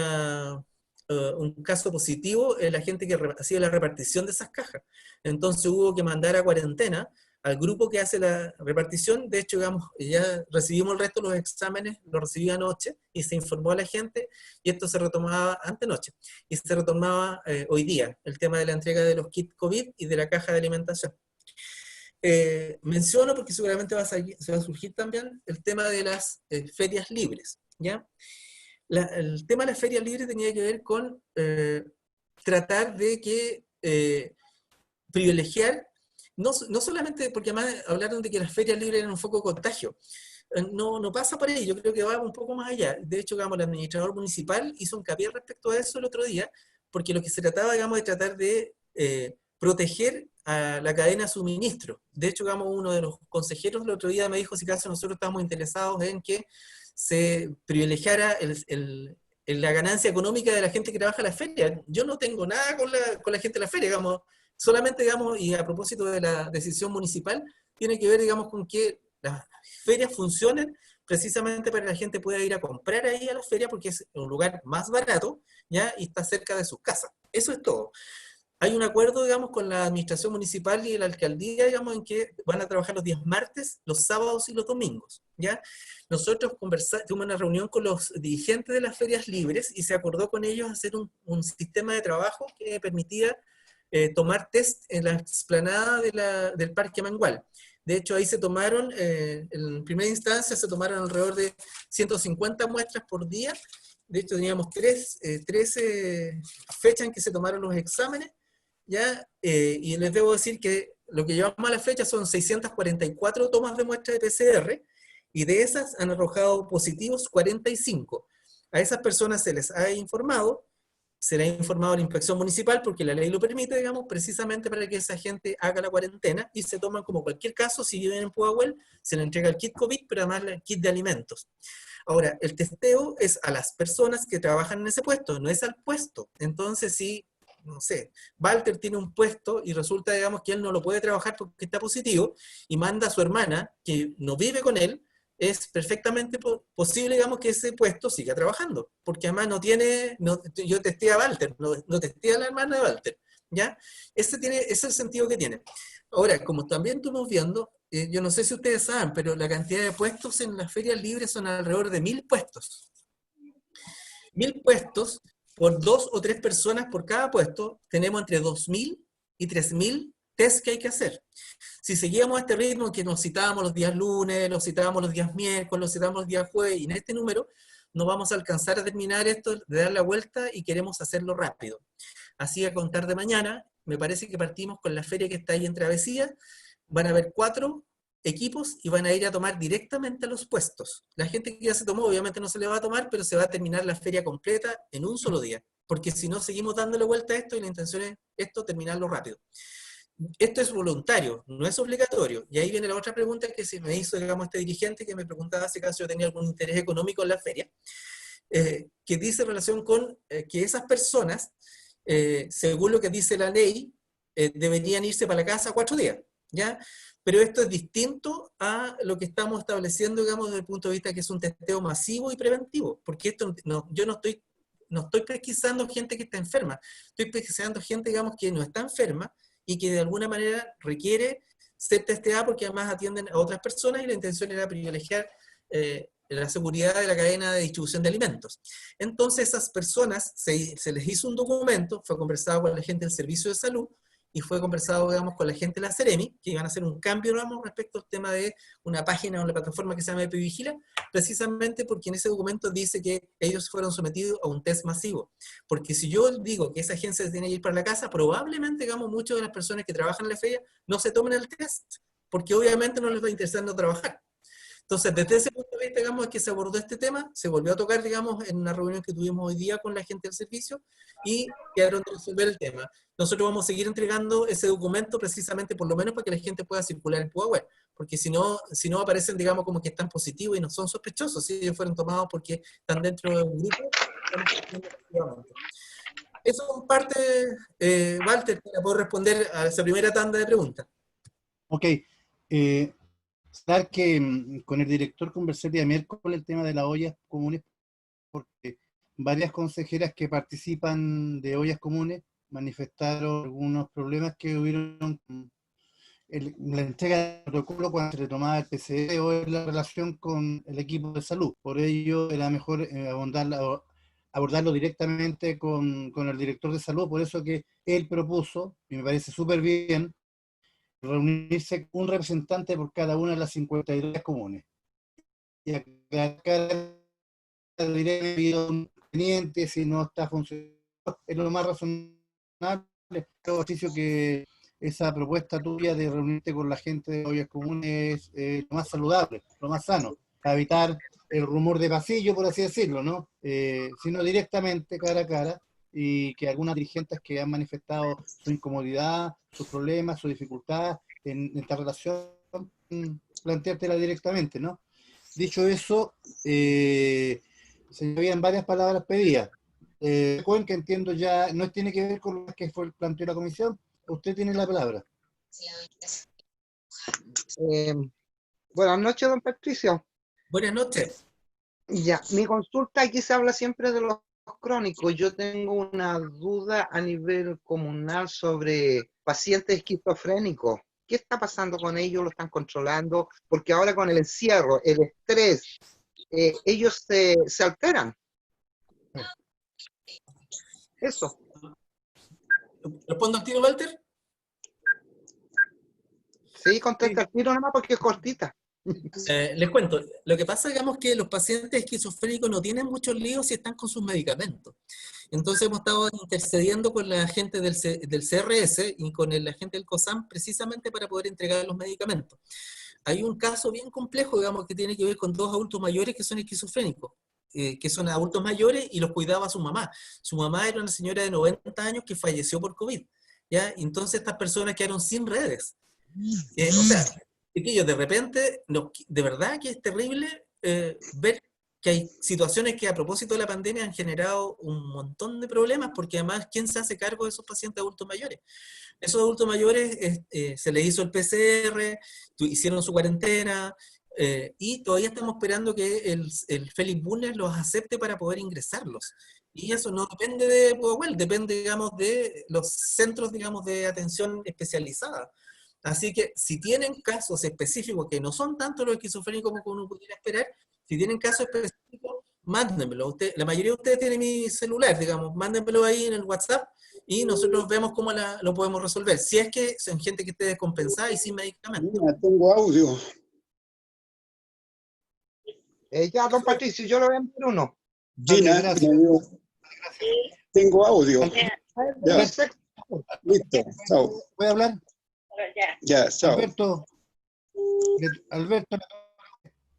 caso positivo en la gente que hacía la repartición de esas cajas. Entonces hubo que mandar a cuarentena al grupo que hace la repartición. De hecho, digamos, ya recibimos el resto de los exámenes, lo recibí anoche, y se informó a la gente, y esto se retomaba antenoche, y se retomaba hoy día, el tema de la entrega de los kits COVID y de la caja de alimentación. Menciono porque seguramente se va a surgir también el tema de las ferias libres, ¿ya? El tema de las ferias libres tenía que ver con tratar de que privilegiar, no solamente porque además hablaron de que las ferias libres eran un foco de contagio, no pasa por ahí, yo creo que va un poco más allá. De hecho, digamos, el administrador municipal hizo hincapié respecto a eso el otro día, porque lo que se trataba, digamos, de tratar de proteger a la cadena de suministro. De hecho, digamos, uno de los consejeros el otro día me dijo si acaso nosotros estamos interesados en que se privilegiara la ganancia económica de la gente que trabaja en la feria. Yo no tengo nada con la gente de la feria, digamos, solamente, digamos, y a propósito de la decisión municipal, tiene que ver, digamos, con que las ferias funcionen precisamente para que la gente pueda ir a comprar ahí a la feria, porque es un lugar más barato, ¿ya? Y está cerca de sus casas. Eso es todo. Hay un acuerdo, digamos, con la administración municipal y la alcaldía, digamos, en que van a trabajar los días martes, los sábados y los domingos, ¿ya? Nosotros tuvimos una reunión con los dirigentes de las ferias libres y se acordó con ellos hacer un sistema de trabajo que permitía tomar test en la explanada del Parque Mangual. De hecho, ahí se tomaron, en primera instancia, se tomaron alrededor de 150 muestras por día. De hecho, teníamos 13 fechas en que se tomaron los exámenes, ¿ya? Y les debo decir que lo que llevamos a la fecha son 644 tomas de muestra de PCR, y de esas han arrojado positivos 45. A esas personas se les ha informado, se les ha informado a la inspección municipal, porque la ley lo permite, digamos, precisamente para que esa gente haga la cuarentena, y se toman como cualquier caso. Si viven en Pudahuel, se le entrega el kit COVID, pero además el kit de alimentos. Ahora, el testeo es a las personas que trabajan en ese puesto, no es al puesto. Entonces, si, no sé, Walter tiene un puesto y resulta, digamos, que él no lo puede trabajar porque está positivo, y manda a su hermana, que no vive con él, es perfectamente posible, digamos, que ese puesto siga trabajando, porque además no tiene, yo testé a Walter, no testé a la hermana de Walter, ¿ya? Ese es el sentido que tiene. Ahora, como también estuvimos viendo, yo no sé si ustedes saben, pero la cantidad de puestos en las ferias libres son alrededor de 1000 puestos. 1000 puestos por 2 o 3 personas por cada puesto, tenemos entre 2000 y 3000 test que hay que hacer. Si seguíamos este ritmo, que nos citábamos los días lunes, los citábamos los días miércoles, los citábamos los días jueves, y en este número no vamos a alcanzar a terminar esto de dar la vuelta, y queremos hacerlo rápido. Así, a contar de mañana, me parece que partimos con la feria que está ahí en Travesía. Van a haber 4 equipos y van a ir a tomar directamente a los puestos. La gente que ya se tomó, obviamente no se le va a tomar, pero se va a terminar la feria completa en un solo día, porque si no seguimos dándole vuelta a esto, y la intención es esto, terminarlo rápido. Esto es voluntario, no es obligatorio. Y ahí viene la otra pregunta que se me hizo, digamos, este dirigente, que me preguntaba si acaso yo tenía algún interés económico en la feria, que dice en relación con que esas personas, según lo que dice la ley, deberían irse para la casa 4 días, ¿ya? Pero esto es distinto a lo que estamos estableciendo, digamos, desde el punto de vista que es un testeo masivo y preventivo, porque esto yo no estoy pesquisando gente que está enferma, estoy pesquisando gente, digamos, que no está enferma y que de alguna manera requiere ser testeada, porque además atienden a otras personas, y la intención era privilegiar la seguridad de la cadena de distribución de alimentos. Entonces, esas personas, se les hizo un documento, fue conversado con la gente del Servicio de Salud, y fue conversado, digamos, con la gente de la Seremi, que iban a hacer un cambio, digamos, respecto al tema de una página o una plataforma que se llama Epivigila, precisamente porque en ese documento dice que ellos fueron sometidos a un test masivo. Porque si yo digo que esa agencia se tiene que ir para la casa, probablemente, digamos, muchas de las personas que trabajan en la feria no se tomen el test, porque obviamente no les va a interesar no trabajar. Entonces, desde ese punto de vista, digamos, es que se abordó este tema, se volvió a tocar, digamos, en una reunión que tuvimos hoy día con la gente del servicio, y quedaron de resolver el tema. Nosotros vamos a seguir entregando ese documento precisamente, por lo menos, para que la gente pueda circular en Pudahuel, porque si no aparecen, digamos, como que están positivos y no son sospechosos, si ellos fueron tomados porque están dentro de un grupo. Eso es parte, Walter, para poder responder a esa primera tanda de preguntas. Ok. Sabes que con el director conversé el día miércoles el tema de las ollas comunes, porque varias consejeras que participan de ollas comunes manifestaron algunos problemas que hubieron con la entrega del protocolo cuando se le tomaba el PCR o en la relación con el equipo de salud. Por ello era mejor abordarlo directamente con el director de salud, por eso que él propuso, y me parece súper bien, reunirse un representante por cada una de las 52 comunes. Y acá diré un teniente si no está funcionando, es lo más razonable. Ejercicio que esa propuesta tuya de reunirte con la gente de ollas comunes es lo más saludable, lo más sano, para evitar el rumor de pasillo, por así decirlo, ¿no? Sino directamente cara a cara, y que algunas dirigentes que han manifestado su incomodidad, sus problemas, su dificultad en esta relación, planteártela directamente, ¿no? Dicho eso, se habían varias palabras pedidas. Cuenca, entiendo ya, no tiene que ver con lo que fue el planteo de la comisión. Usted tiene la palabra. Buenas noches, don Patricio. Buenas noches. Ya, mi consulta, aquí se habla siempre de los crónicos, yo tengo una duda a nivel comunal sobre pacientes esquizofrénicos. ¿Qué está pasando con ellos? ¿Lo están controlando? Porque ahora con el encierro, el estrés, ellos se alteran. Eso. ¿Respondo al tiro, Walter? Sí, contesta el tiro nomás porque es cortita. Les cuento, lo que pasa, digamos, que los pacientes esquizofrénicos no tienen muchos líos si están con sus medicamentos. Entonces hemos estado intercediendo con la gente del CRS y con la gente del COSAM precisamente para poder entregar los medicamentos. Hay un caso bien complejo, digamos, que tiene que ver con 2 adultos mayores que son esquizofrénicos, que son adultos mayores y los cuidaba su mamá. Su mamá era una señora de 90 años que falleció por COVID, ¿ya? Entonces estas personas quedaron sin redes. O sea, chiquillos, de repente, de verdad que es terrible ver que hay situaciones que a propósito de la pandemia han generado un montón de problemas, porque además, ¿quién se hace cargo de esos pacientes adultos mayores? Esos adultos mayores se les hizo el PCR, hicieron su cuarentena, y todavía estamos esperando que el Félix Bulnes los acepte para poder ingresarlos. Y eso no depende de Pudahuel, depende, digamos, de los centros, digamos, de atención especializada. Así que si tienen casos específicos que no son tanto los esquizofrénicos como uno pudiera esperar, si tienen casos específicos, mándenmelo. La mayoría de ustedes tienen mi celular, digamos, mándenmelo ahí en el WhatsApp y nosotros vemos cómo lo podemos resolver. Si es que son gente que esté descompensada y sin medicamentos. Mira, tengo audio. Ya, don Patricio, yo le voy a enviar uno. Gina, gracias. tengo audio. Ya, Perfecto. listo. Chao. ¿Puede hablar? Ya, chao. Alberto,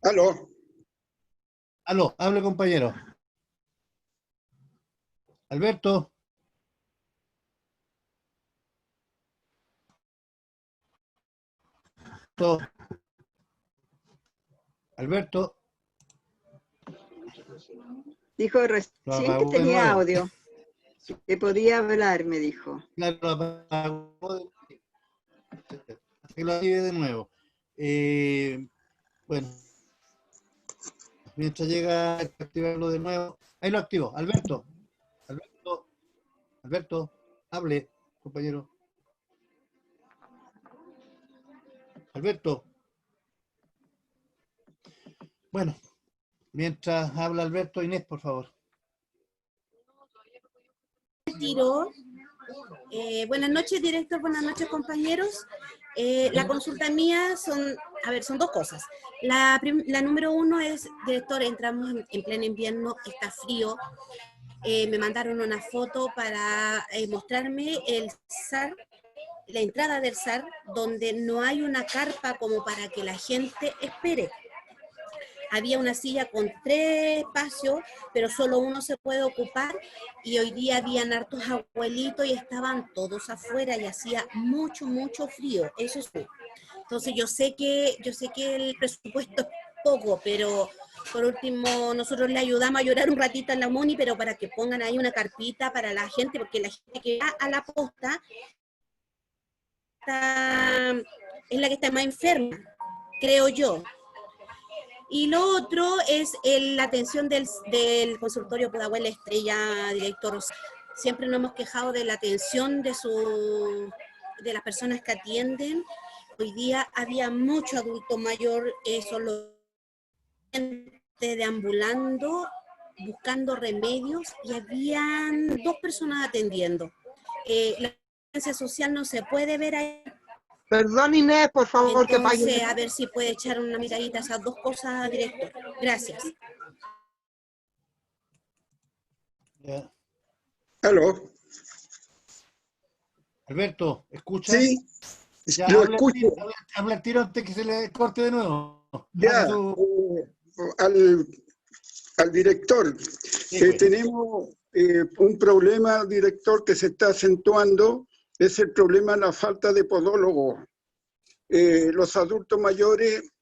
Aló. aló, hable, compañero. Alberto. Alberto. Dijo recién que tenía audio, que podía hablar, me dijo. Claro, apagó que lo active de nuevo. Bueno, mientras llega a activarlo de nuevo, ahí lo activo. Alberto, hable, compañero. Alberto. Bueno, mientras habla Alberto, Inés, por favor. Buenas noches, director. Buenas noches, compañeros. La consulta mía son 2 cosas. La número 1 es, director, entramos en pleno invierno, está frío. Me mandaron una foto para mostrarme el SAR, la entrada del SAR, donde no hay una carpa como para que la gente espere. Había una silla con 3 espacios, pero solo uno se puede ocupar, y hoy día habían hartos abuelitos y estaban todos afuera y hacía mucho, mucho frío, eso sí. Entonces yo sé que el presupuesto es poco, pero por último nosotros le ayudamos a llorar un ratito en la MUNI, pero para que pongan ahí una carpita para la gente, porque la gente que va a la posta es la que está más enferma, creo yo. Y lo otro es la atención del consultorio Pudahuel Estrella, director. Siempre nos hemos quejado de la atención de las personas que atienden. Hoy día había mucho adulto mayor, solo gente deambulando, buscando remedios, y habían 2 personas atendiendo. La asistencia social no se puede ver ahí. Perdón, Inés, por favor, Entonces, que pague. a ver si puede echar una miradita a esas 2 cosas, director. Gracias. Ya. Aló. Alberto, ¿escucha? Sí, Ya, lo habla escucho. habla el tiro antes que se le corte de nuevo. Ya, al director. Sí, pues. Tenemos un problema, director, que se está acentuando. Es el problema de la falta de podólogos. Los adultos mayores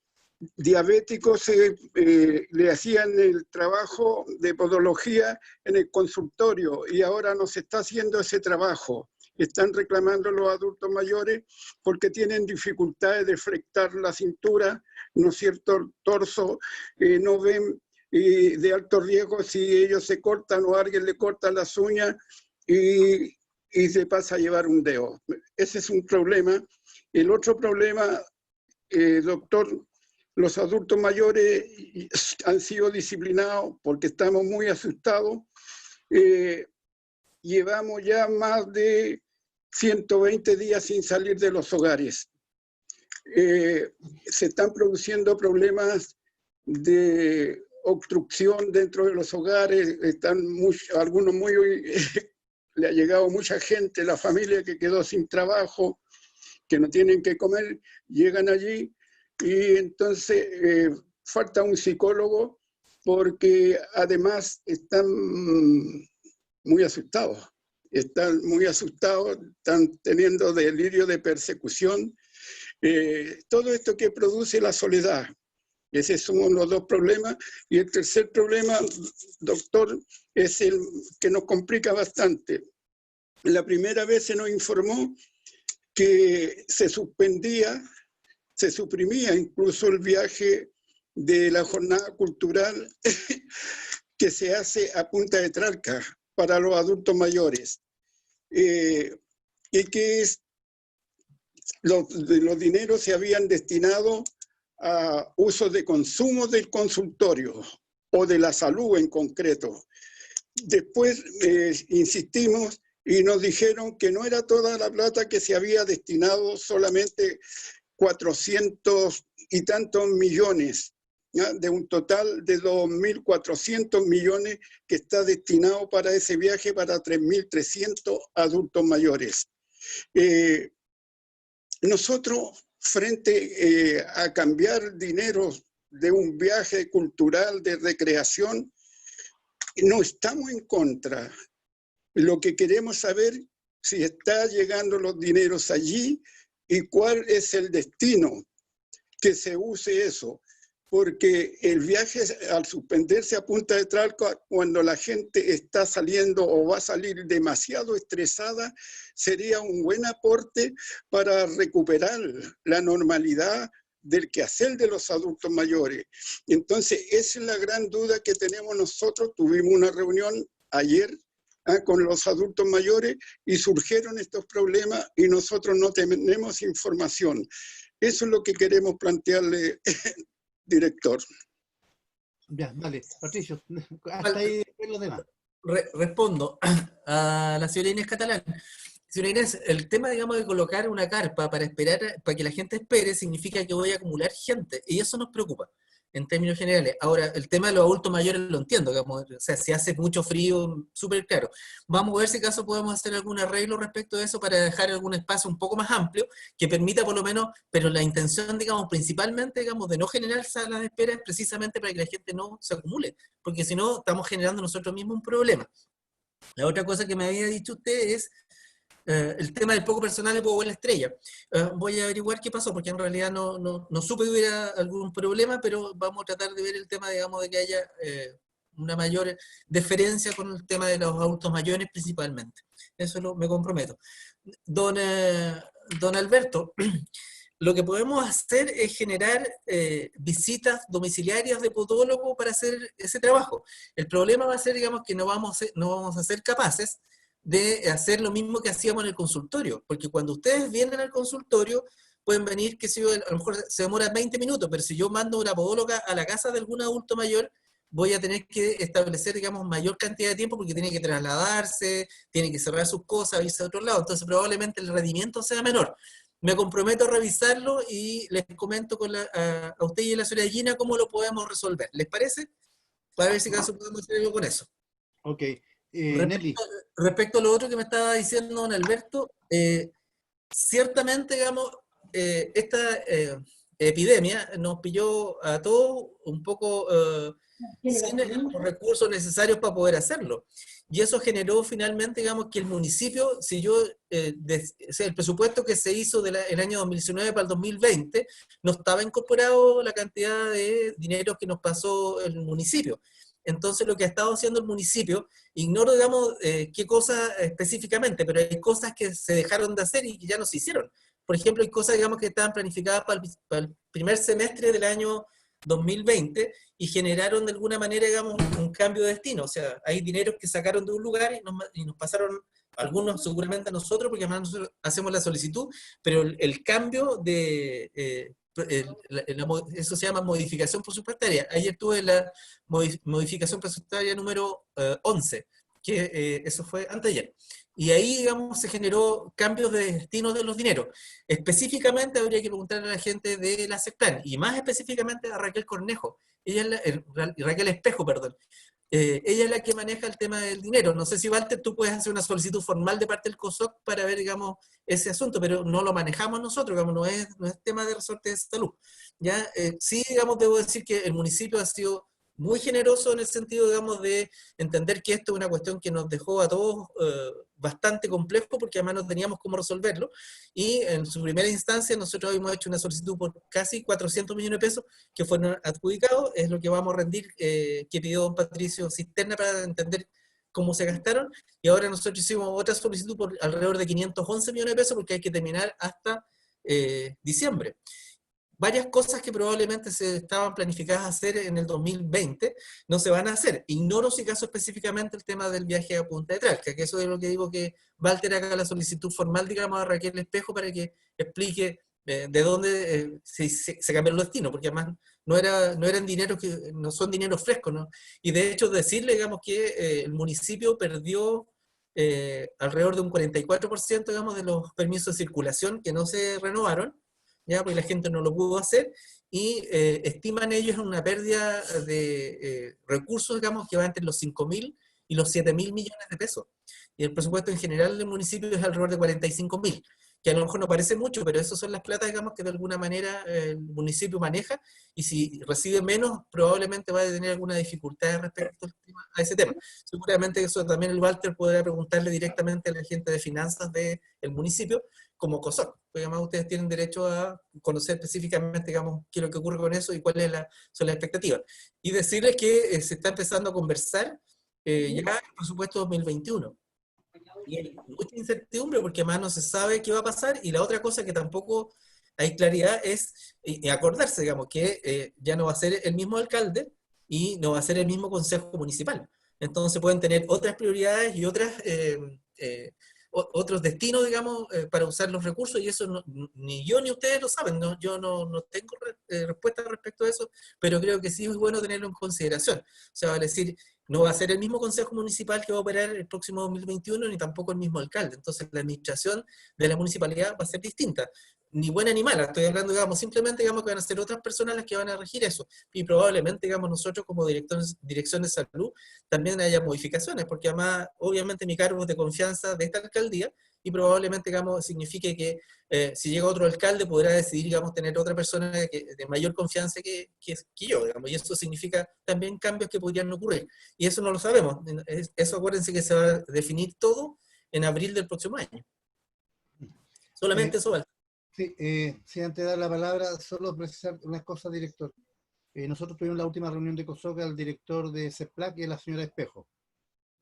diabéticos le hacían el trabajo de podología en el consultorio y ahora no se está haciendo ese trabajo. Están reclamando los adultos mayores porque tienen dificultades de flectar la cintura, ¿no es cierto?, el torso, no ven y de alto riesgo si ellos se cortan o alguien le corta las uñas y se pasa a llevar un dedo. Ese es un problema. El otro problema, doctor, los adultos mayores han sido disciplinados porque estamos muy asustados. Llevamos ya más de 120 días sin salir de los hogares. Se están produciendo problemas de obstrucción dentro de los hogares, algunos le ha llegado mucha gente, la familia que quedó sin trabajo, que no tienen que comer, llegan allí y entonces falta un psicólogo porque además están muy asustados, están teniendo delirio de persecución, todo esto que produce la soledad. Esos son los dos problemas. Y el tercer problema, doctor, es el que nos complica bastante. La primera vez se nos informó que se suprimía incluso el viaje de la jornada cultural que se hace a Punta de Tralca para los adultos mayores. Y que los dineros se habían destinado a usos de consumo del consultorio o de la salud en concreto. Después insistimos y nos dijeron que no era toda la plata que se había destinado, solamente 400 y tantos millones, ¿ya? De un total de 2.400 millones que está destinado para ese viaje para 3.300 adultos mayores. Nosotros, frente a cambiar dinero de un viaje cultural, de recreación, no estamos en contra. Lo que queremos saber si está llegando los dineros allí y cuál es el destino que se use eso. Porque el viaje, al suspenderse a Punta de Tralca, cuando la gente está saliendo o va a salir demasiado estresada, sería un buen aporte para recuperar la normalidad del quehacer de los adultos mayores. Entonces, esa es la gran duda que tenemos nosotros. Tuvimos una reunión ayer con los adultos mayores y surgieron estos problemas y nosotros no tenemos información. Eso es lo que queremos plantearle, director. Ya, vale. Patricio, hasta ahí los demás. Respondo a la señora Inés Catalán. Señora Inés, el tema, digamos, de colocar una carpa para esperar, para que la gente espere, significa que voy a acumular gente, y eso nos preocupa, en términos generales. Ahora, el tema de los adultos mayores lo entiendo, digamos, o sea, si hace mucho frío, súper claro. Vamos a ver si acaso podemos hacer algún arreglo respecto de eso para dejar algún espacio un poco más amplio, que permita por lo menos, pero la intención, digamos, principalmente, digamos, de no generar salas de espera es precisamente para que la gente no se acumule, porque si no, estamos generando nosotros mismos un problema. La otra cosa que me había dicho usted es el tema del poco personal de Poco Buena Estrella. Voy a averiguar qué pasó, porque en realidad no supe que hubiera algún problema, pero vamos a tratar de ver el tema, digamos, de que haya una mayor deferencia con el tema de los adultos mayores principalmente. Eso me comprometo. Don Alberto, lo que podemos hacer es generar visitas domiciliarias de podólogo para hacer ese trabajo. El problema va a ser, digamos, que no vamos a ser capaces de hacer lo mismo que hacíamos en el consultorio, porque cuando ustedes vienen al consultorio, pueden venir, que a lo mejor se demora 20 minutos, pero si yo mando una podóloga a la casa de algún adulto mayor, voy a tener que establecer, digamos, mayor cantidad de tiempo, porque tiene que trasladarse, tiene que cerrar sus cosas, irse a otro lado, entonces probablemente el rendimiento sea menor. Me comprometo a revisarlo y les comento a usted y a la señora Gina cómo lo podemos resolver. ¿Les parece? Para ver si acaso podemos hacer algo con eso. Ok. Respecto a lo otro que me estaba diciendo don Alberto, ciertamente, digamos, esta epidemia nos pilló a todos un poco sin los recursos necesarios para poder hacerlo. Y eso generó finalmente, digamos, que el municipio, si yo, el presupuesto que se hizo el año 2019 para el 2020, no estaba incorporado la cantidad de dinero que nos pasó el municipio. Entonces, lo que ha estado haciendo el municipio, ignoro, digamos, qué cosas específicamente, pero hay cosas que se dejaron de hacer y que ya no se hicieron. Por ejemplo, hay cosas, digamos, que estaban planificadas para el primer semestre del año 2020 y generaron de alguna manera, digamos, un cambio de destino. O sea, hay dineros que sacaron de un lugar y nos pasaron, algunos seguramente a nosotros, porque además nosotros hacemos la solicitud, pero el cambio de... eso se llama modificación presupuestaria. Ayer tuve la modificación presupuestaria número 11, que eso fue anteayer. Y ahí, digamos, se generó cambios de destino de los dineros. Específicamente habría que preguntarle a la gente de la CEPLAN, y más específicamente a Raquel Cornejo, Raquel Espejo, perdón. Ella es la que maneja el tema del dinero. No sé si, Walter, tú puedes hacer una solicitud formal de parte del COSOC para ver, digamos, ese asunto, pero no lo manejamos nosotros, digamos, no es tema de resorte de salud. ¿Ya? Sí, digamos, debo decir que el municipio ha sido muy generoso en el sentido, digamos, de entender que esto es una cuestión que nos dejó a todos bastante complejo, porque además no teníamos cómo resolverlo, y en su primera instancia nosotros hemos hecho una solicitud por casi 400 millones de pesos que fueron adjudicados, es lo que vamos a rendir, que pidió don Patricio Cisterna para entender cómo se gastaron, y ahora nosotros hicimos otra solicitud por alrededor de 511 millones de pesos, porque hay que terminar hasta diciembre. Varias cosas que probablemente se estaban planificadas hacer en el 2020 no se van a hacer. Ignoro si caso específicamente el tema del viaje a Punta de Tralca, que eso es lo que digo, que Walter haga la solicitud formal, digamos, a Raquel Espejo para que explique de dónde se cambiaron los destinos, porque además no eran dineros que no son dineros frescos, ¿no? Y de hecho decirle, digamos, que el municipio perdió alrededor de un 44%, digamos, de los permisos de circulación que no se renovaron, ya, porque la gente no lo pudo hacer, y estiman ellos una pérdida de recursos, digamos, que va entre los 5.000 y los 7.000 millones de pesos. Y el presupuesto en general del municipio es alrededor de 45.000, que a lo mejor no parece mucho, pero esas son las platas, digamos, que de alguna manera el municipio maneja, y si recibe menos, probablemente va a tener alguna dificultad respecto a ese tema. Seguramente eso también el Walter podrá preguntarle directamente a la gente de finanzas del municipio, como COSOC, porque además ustedes tienen derecho a conocer específicamente, digamos, qué es lo que ocurre con eso y cuáles son las expectativas. Y decirles que se está empezando a conversar ya el presupuesto 2021. Y hay mucha incertidumbre porque además no se sabe qué va a pasar, y la otra cosa que tampoco hay claridad es acordarse, digamos, que ya no va a ser el mismo alcalde y no va a ser el mismo consejo municipal. Entonces pueden tener otras prioridades y otros destinos, digamos, para usar los recursos, y eso ni yo ni ustedes lo saben, ¿no? Yo no tengo respuesta respecto a eso, pero creo que sí es bueno tenerlo en consideración. O sea, vale decir, no va a ser el mismo consejo municipal que va a operar el próximo 2021, ni tampoco el mismo alcalde. Entonces la administración de la municipalidad va a ser distinta. Ni buena ni mala, estoy hablando, digamos, simplemente, digamos, que van a ser otras personas las que van a regir eso. Y probablemente, digamos, nosotros como dirección de salud también haya modificaciones, porque además, obviamente, mi cargo es de confianza de esta alcaldía, y probablemente, digamos, signifique que si llega otro alcalde podrá decidir, digamos, tener otra persona de mayor confianza que yo, digamos, y eso significa también cambios que podrían ocurrir. Y eso no lo sabemos. Eso, acuérdense, que se va a definir todo en abril del próximo año. Solamente eso vale. Sí, antes de dar la palabra, solo precisar unas cosas, director. Nosotros tuvimos la última reunión de COSOC al director de CEPLAC y a la señora Espejo.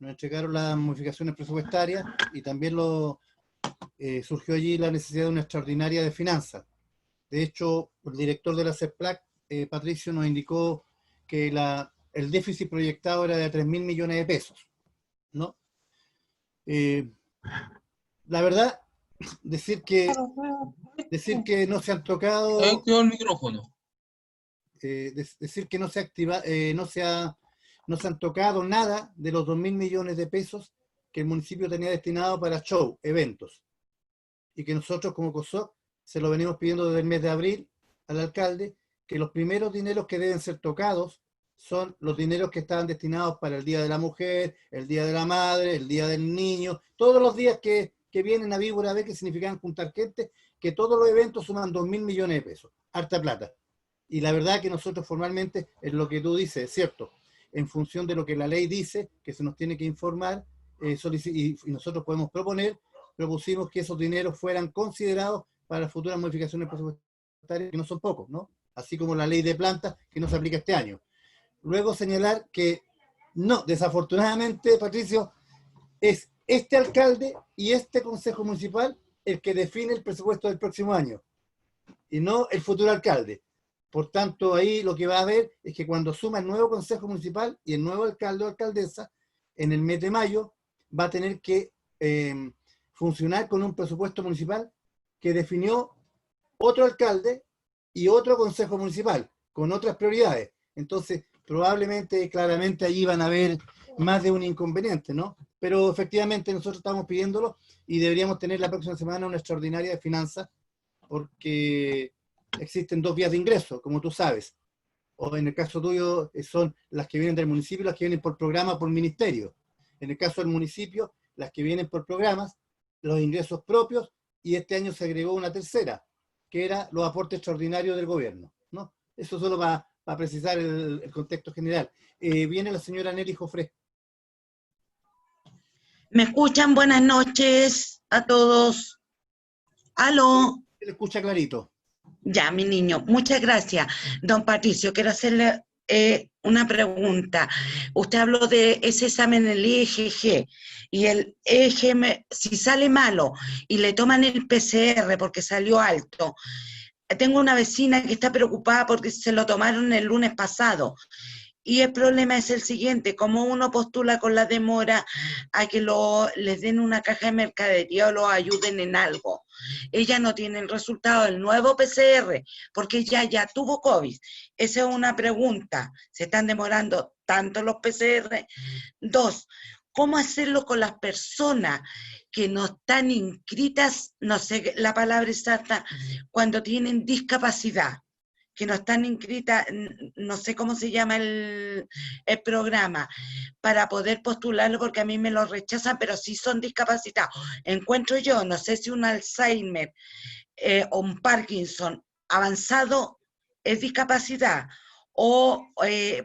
Nos entregaron las modificaciones presupuestarias y también surgió allí la necesidad de una extraordinaria de finanzas. De hecho, el director de la CEPLAC, Patricio, nos indicó que el déficit proyectado era de 3.000 millones de pesos, ¿no? La verdad, decir que no se han tocado... el micrófono. Decir que no se han tocado nada de los 2.000 millones de pesos que el municipio tenía destinado para show, eventos, y que nosotros como COSOC se lo venimos pidiendo desde el mes de abril al alcalde, que los primeros dineros que deben ser tocados son los dineros que estaban destinados para el Día de la Mujer, el Día de la Madre, el Día del Niño, todos los días que vienen a Víbora B, que significan juntar gente, que todos los eventos suman 2.000 millones de pesos, harta plata. Y la verdad que nosotros formalmente, es lo que tú dices, es cierto, en función de lo que la ley dice, que se nos tiene que informar, y nosotros podemos propusimos que esos dineros fueran considerados para futuras modificaciones presupuestarias, que no son pocos, ¿no? Así como la ley de plantas, que no se aplica este año. Luego señalar que, no, desafortunadamente, Patricio, es este alcalde y este consejo municipal el que define el presupuesto del próximo año, y no el futuro alcalde. Por tanto, ahí lo que va a haber es que cuando suma el nuevo Consejo Municipal y el nuevo alcalde o alcaldesa, en el mes de mayo va a tener que funcionar con un presupuesto municipal que definió otro alcalde y otro consejo municipal, con otras prioridades. Entonces, probablemente, claramente, allí van a haber más de un inconveniente, ¿no? Pero efectivamente nosotros estamos pidiéndolo y deberíamos tener la próxima semana una extraordinaria de finanzas, porque existen dos vías de ingreso, como tú sabes. O en el caso tuyo son las que vienen del municipio y las que vienen por programa, por ministerio. En el caso del municipio, las que vienen por programas, los ingresos propios, y este año se agregó una tercera, que era los aportes extraordinarios del gobierno, ¿no? Eso solo para precisar el contexto general. Viene la señora Nelly Jofré. ¿Me escuchan? Buenas noches a todos. ¿Aló? Se le escucha clarito. Ya, mi niño, muchas gracias. Don Patricio, quiero hacerle una pregunta. Usted habló de ese examen, el EGG, y el EGM, si sale malo y le toman el PCR porque salió alto. Tengo una vecina que está preocupada porque se lo tomaron el lunes pasado. Y el problema es el siguiente: como uno postula con la demora a que les den una caja de mercadería o lo ayuden en algo. Ella no tiene el resultado del nuevo PCR porque ella ya tuvo COVID. Esa es una pregunta. ¿Se están demorando tanto los PCR? 2, ¿cómo hacerlo con las personas que no están inscritas, no sé la palabra exacta, cuando tienen discapacidad? Que no están inscritas, no sé cómo se llama el programa, para poder postularlo, porque a mí me lo rechazan, pero sí son discapacitados. Encuentro yo, no sé si un Alzheimer o un Parkinson avanzado es discapacidad, o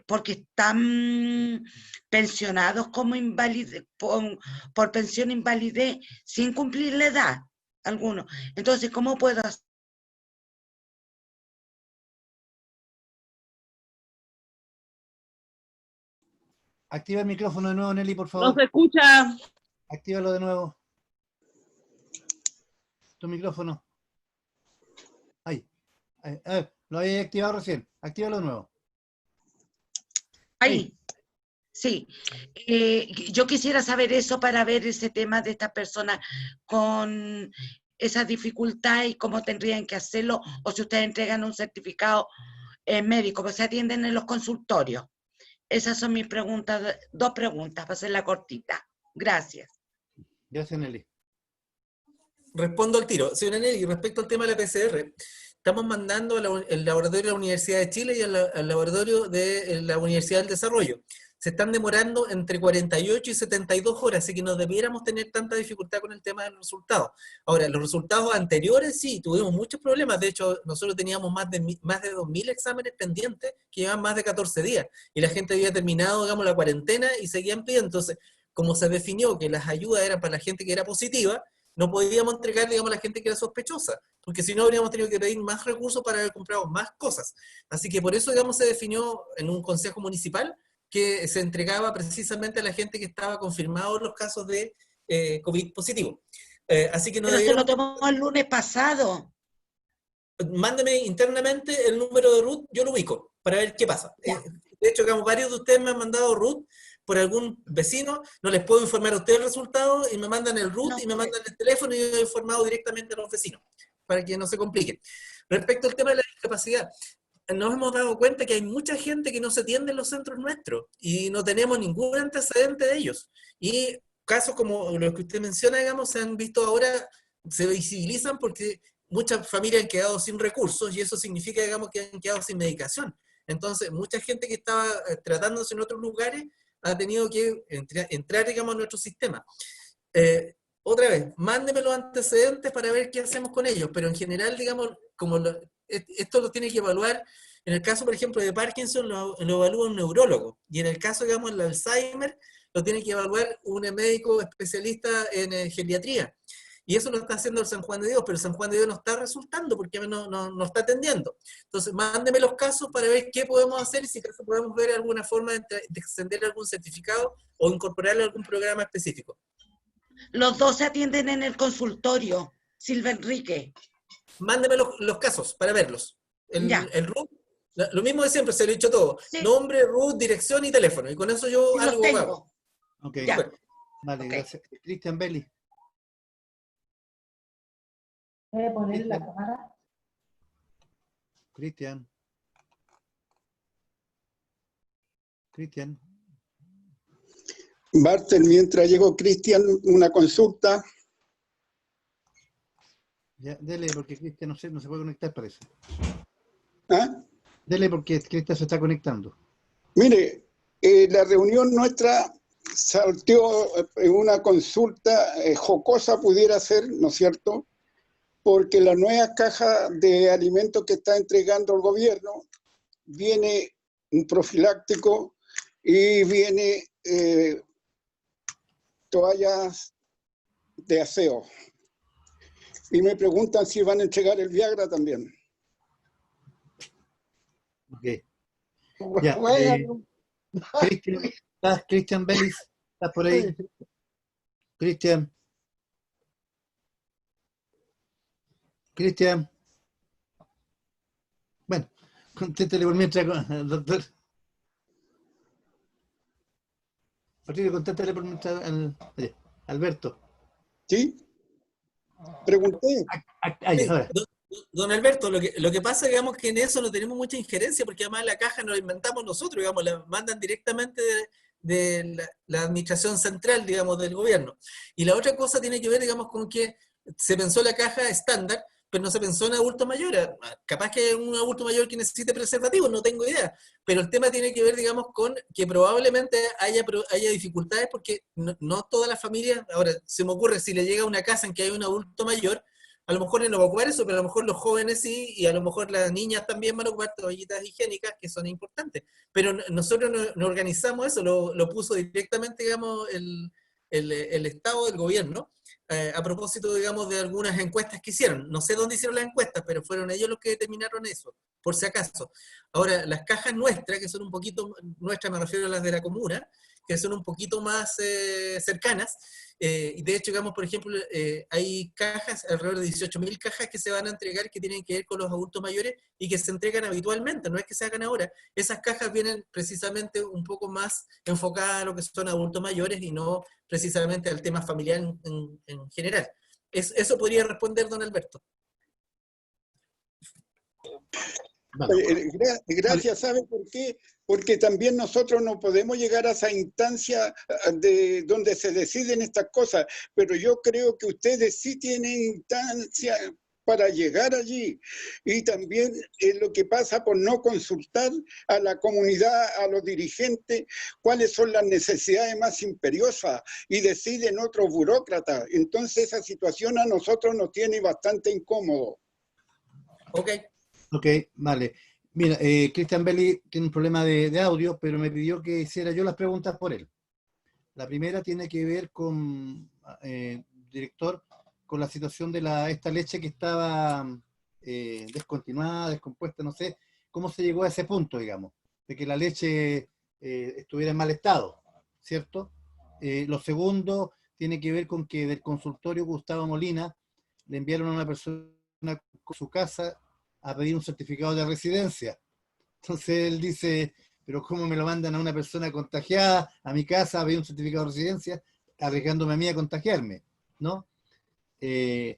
porque están pensionados como invalidez, por pensión invalidez, sin cumplir la edad, algunos. Entonces, ¿cómo puedo hacer? Activa el micrófono de nuevo, Nelly, por favor. No se escucha. Actívalo de nuevo. Tu micrófono. Ahí. Lo había activado recién. Actívalo de nuevo. Ahí. Sí. Yo quisiera saber eso para ver ese tema de estas personas con esa dificultad y cómo tendrían que hacerlo, o si ustedes entregan un certificado médico, pues se atienden en los consultorios. Esas son mis preguntas, 2 preguntas, para hacerla cortita. Gracias. Gracias, Nelly. Respondo al tiro. Señora Nelly, respecto al tema de la PCR, estamos mandando al laboratorio de la Universidad de Chile y al laboratorio de la Universidad del Desarrollo. Se están demorando entre 48 y 72 horas, así que no debiéramos tener tanta dificultad con el tema de los resultados. Ahora, los resultados anteriores sí, tuvimos muchos problemas. De hecho, nosotros teníamos más de 2.000 exámenes pendientes que llevan más de 14 días, y la gente había terminado, digamos, la cuarentena y seguían pidiendo. Entonces, como se definió que las ayudas eran para la gente que era positiva, no podíamos entregar, digamos, a la gente que era sospechosa, porque si no habríamos tenido que pedir más recursos para haber comprado más cosas. Así que por eso, digamos, se definió en un consejo municipal que se entregaba precisamente a la gente que estaba confirmado los casos de COVID positivo. Así que no. Pero se lo tomó el lunes pasado. Mándeme internamente el número de RUT, yo lo ubico, para ver qué pasa. De hecho, digamos, varios de ustedes me han mandado RUT por algún vecino, no les puedo informar a ustedes el resultado, y me mandan el RUT y me mandan el teléfono, y yo he informado directamente a los vecinos, para que no se compliquen. Respecto al tema de la discapacidad, nos hemos dado cuenta que hay mucha gente que no se atiende en los centros nuestros, y no tenemos ningún antecedente de ellos. Y casos como los que usted menciona, digamos, se han visto ahora, se visibilizan porque muchas familias han quedado sin recursos, y eso significa, digamos, que han quedado sin medicación. Entonces, mucha gente que estaba tratándose en otros lugares ha tenido que entrar, digamos, a nuestro sistema. Otra vez, mándeme los antecedentes para ver qué hacemos con ellos, pero en general, digamos, como esto lo tiene que evaluar, en el caso, por ejemplo, de Parkinson, lo evalúa un neurólogo, y en el caso, digamos, del Alzheimer, lo tiene que evaluar un médico especialista en geriatría. Y eso lo está haciendo el San Juan de Dios, pero el San Juan de Dios no está resultando porque no está atendiendo. Entonces, mándeme los casos para ver qué podemos hacer, y si acaso podemos ver alguna forma de extender algún certificado o incorporarlo a algún programa específico. Los 2 se atienden en el consultorio, Silva Enrique. Mándeme los casos para verlos. El RUT Lo mismo de siempre, se lo he dicho todo. Sí. Nombre, root, dirección y teléfono. Y con eso yo Sí, los algo tengo. hago. Ok, Ya. vale, Ok. gracias. Cristian Belli. Voy a poner la cámara. Cristian. Cristian. Bartel, mientras llegó Cristian, una consulta. Ya, dele, porque Cristian no se puede conectar, parece. ¿Ah? Dele, porque Cristian se está conectando. Mire, la reunión nuestra salteó en una consulta jocosa, pudiera ser, ¿no es cierto? Porque la nueva caja de alimentos que está entregando el gobierno viene un profiláctico y viene toallas de aseo. Y me preguntan si van a entregar el Viagra también. Ok. Ya, Bueno, Cristian Bellis, ¿estás por ahí? Cristian. Cristian. Bueno, contéstale por mientras, doctor. Patricio, contéstale por mientras al Alberto. ¿Sí? Pregunté. Ya, ahora. Don Alberto, lo que pasa, digamos, que en eso no tenemos mucha injerencia, porque además la caja nos la inventamos nosotros, digamos, la mandan directamente de la administración central, digamos, del gobierno. Y la otra cosa tiene que ver, digamos, con que se pensó la caja estándar, pero no se pensó en adultos mayores. Capaz que hay un adulto mayor que necesite preservativos, no tengo idea. Pero el tema tiene que ver, digamos, con que probablemente haya dificultades, porque no todas las familias, ahora se me ocurre, si le llega a una casa en que hay un adulto mayor, a lo mejor él no va a ocupar eso, pero a lo mejor los jóvenes sí, y a lo mejor las niñas también van a ocupar toallitas higiénicas, que son importantes. Pero nosotros no organizamos eso, lo puso directamente, digamos, el Estado del gobierno, a propósito, digamos, de algunas encuestas que hicieron. No sé dónde hicieron las encuestas, pero fueron ellos los que determinaron eso, por si acaso. Ahora, las cajas nuestras, que son un poquito, nuestras me refiero a las de la comuna, que son un poquito más cercanas, y de hecho, digamos, por ejemplo, hay cajas, alrededor de 18.000 cajas que se van a entregar que tienen que ver con los adultos mayores y que se entregan habitualmente, no es que se hagan ahora. Esas cajas vienen precisamente un poco más enfocadas a lo que son adultos mayores y no precisamente al tema familiar en general. Eso podría responder don Alberto. Gracias, ¿sabe por qué? Porque también nosotros no podemos llegar a esa instancia de donde se deciden estas cosas, pero yo creo que ustedes sí tienen instancia para llegar allí. Y también lo que pasa por no consultar a la comunidad, a los dirigentes, cuáles son las necesidades más imperiosas, y deciden otros burócratas. Entonces esa situación a nosotros nos tiene bastante incómodos. Ok, vale. Mira, Cristian Belli tiene un problema de audio, pero me pidió que hiciera yo las preguntas por él. La primera tiene que ver con, director, con la situación de esta leche que estaba descontinuada, descompuesta, no sé cómo se llegó a ese punto, digamos, de que la leche estuviera en mal estado, ¿cierto? Lo segundo tiene que ver con que del consultorio Gustavo Molina le enviaron a una persona a su casa a pedir un certificado de residencia. Entonces él dice, pero ¿cómo me lo mandan a una persona contagiada a mi casa a pedir un certificado de residencia, arriesgándome a mí a contagiarme, ¿no? Y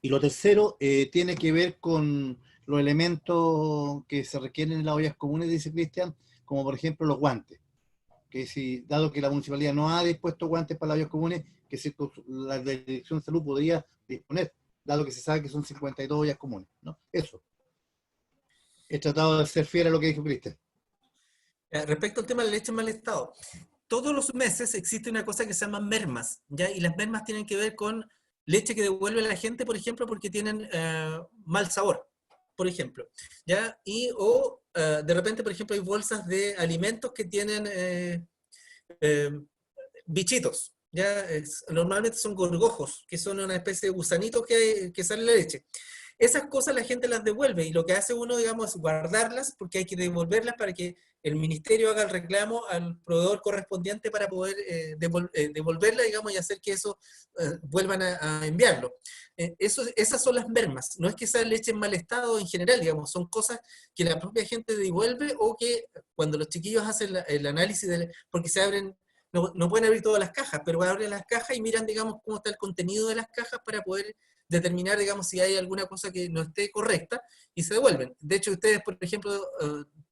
lo tercero tiene que ver con los elementos que se requieren en las ollas comunes, dice Cristian, como por ejemplo los guantes, que si, dado que la municipalidad no ha dispuesto guantes para las ollas comunes, que si la Dirección de Salud podría disponer, dado que se sabe que son 52 ollas comunes, ¿no? Eso. He tratado de ser fiel a lo que dijo Cristian. Respecto al tema de la leche en mal estado, todos los meses existe una cosa que se llama mermas, ¿ya? Y las mermas tienen que ver con leche que devuelve a la gente, por ejemplo, porque tienen mal sabor, por ejemplo, ¿ya? O de repente, por ejemplo, hay bolsas de alimentos que tienen bichitos, ¿ya? Normalmente son gorgojos, que son una especie de gusanitos que sale en la leche. Esas cosas la gente las devuelve, y lo que hace uno, digamos, es guardarlas, porque hay que devolverlas para que el ministerio haga el reclamo al proveedor correspondiente para poder devolverla, digamos, y hacer que eso vuelvan a enviarlo. Esas son las mermas. No es que sea leche en mal estado en general, digamos, son cosas que la propia gente devuelve, o que cuando los chiquillos hacen el análisis, porque se abren, no pueden abrir todas las cajas, pero abren las cajas y miran, digamos, cómo está el contenido de las cajas para poder determinar, digamos, si hay alguna cosa que no esté correcta, y se devuelven. De hecho, ustedes, por ejemplo,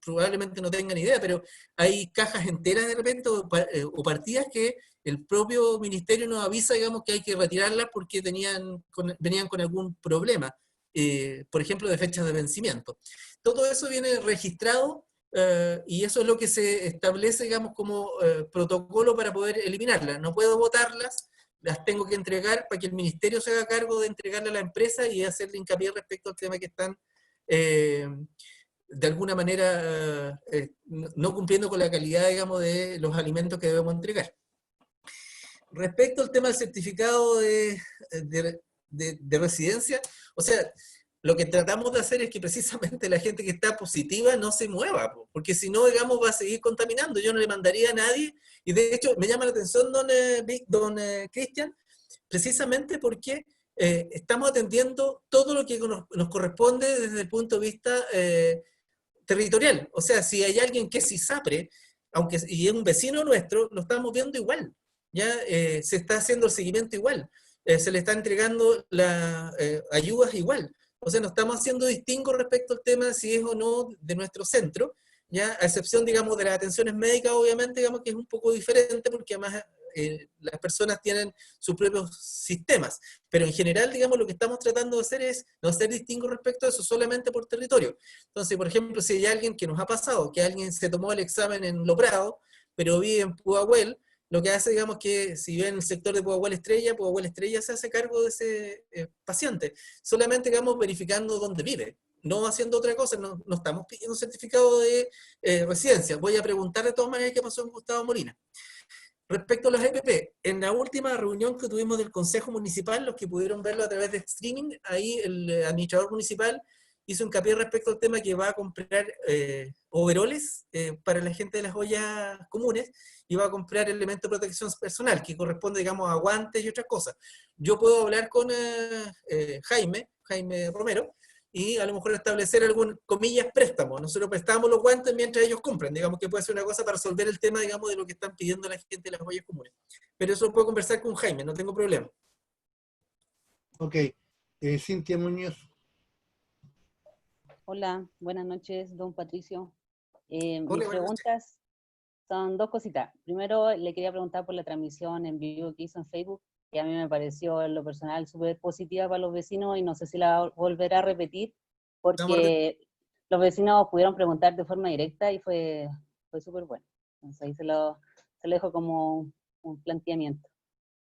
probablemente no tengan idea, pero hay cajas enteras de repente, o partidas que el propio ministerio nos avisa, digamos, que hay que retirarlas porque venían con algún problema, por ejemplo, de fechas de vencimiento. Todo eso viene registrado, y eso es lo que se establece, digamos, como protocolo para poder eliminarlas. No puedo botarlas, las tengo que entregar para que el ministerio se haga cargo de entregarle a la empresa y hacerle hincapié respecto al tema que están de alguna manera no cumpliendo con la calidad, digamos, de los alimentos que debemos entregar. Respecto al tema del certificado de residencia, o sea, lo que tratamos de hacer es que precisamente la gente que está positiva no se mueva, porque si no, digamos, va a seguir contaminando. Yo no le mandaría a nadie, y de hecho me llama la atención, don Cristian, precisamente porque estamos atendiendo todo lo que nos corresponde desde el punto de vista territorial. O sea, si hay alguien que es ISAPRE, y es un vecino nuestro, lo estamos viendo igual. Ya se está haciendo el seguimiento igual, se le está entregando las ayudas igual. O sea, no estamos haciendo distingo respecto al tema de si es o no de nuestro centro, ya, a excepción, digamos, de las atenciones médicas, obviamente, digamos que es un poco diferente, porque además las personas tienen sus propios sistemas. Pero en general, digamos, lo que estamos tratando de hacer es no hacer distingo respecto a eso solamente por territorio. Entonces, por ejemplo, si hay alguien que nos ha pasado, que alguien se tomó el examen en Loprado, pero vive en Pudahuel, lo que hace, digamos, que si vive en el sector de Pudahuel Estrella se hace cargo de ese paciente, solamente, digamos, verificando dónde vive, no haciendo otra cosa. No estamos pidiendo un certificado de residencia. Voy a preguntar de todas maneras qué pasó en Gustavo Molina. Respecto a los EPP, en la última reunión que tuvimos del Consejo Municipal, los que pudieron verlo a través de streaming, ahí el administrador municipal hizo hincapié respecto al tema que va a comprar overoles para la gente de las ollas comunes, y va a comprar elementos de protección personal, que corresponde, digamos, a guantes y otras cosas. Yo puedo hablar con Jaime Romero, y a lo mejor establecer algún, comillas, préstamo. Nosotros prestamos los guantes mientras ellos compran, digamos que puede ser una cosa para resolver el tema, digamos, de lo que están pidiendo la gente de las ollas comunes. Pero eso lo puedo conversar con Jaime, no tengo problema. Ok. Cintia Muñoz. Hola, buenas noches, don Patricio. Hola, Mis preguntas son dos cositas. Primero, le quería preguntar por la transmisión en vivo que hizo en Facebook, que a mí me pareció en lo personal súper positiva para los vecinos, y no sé si la volverá a repetir, porque los vecinos pudieron preguntar de forma directa y fue súper bueno. Entonces ahí se lo dejo como un planteamiento.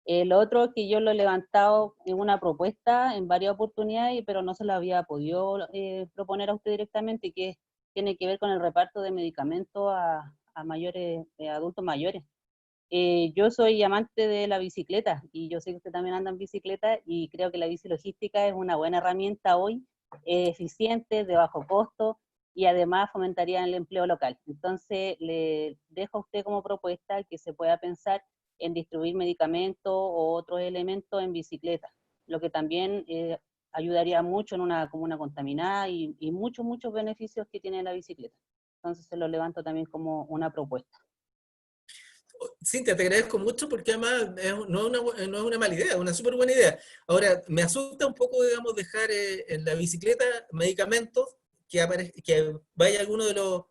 Lo otro es que yo lo he levantado en una propuesta en varias oportunidades, pero no se lo había podido proponer a usted directamente, que tiene que ver con el reparto de medicamentos a mayores, adultos mayores. Yo soy amante de la bicicleta, y yo sé que usted también anda en bicicleta, y creo que la bici logística es una buena herramienta hoy, eficiente, de bajo costo, y además fomentaría el empleo local. Entonces, le dejo a usted como propuesta que se pueda pensar en distribuir medicamentos o otros elementos en bicicleta, lo que también ayudaría mucho en una comuna contaminada, y muchos beneficios que tiene la bicicleta. Entonces se lo levanto también como una propuesta. Cintia, te agradezco mucho, porque además no es una mala idea, es una súper buena idea. Ahora, me asusta un poco, digamos, dejar en la bicicleta medicamentos, que vaya alguno de los,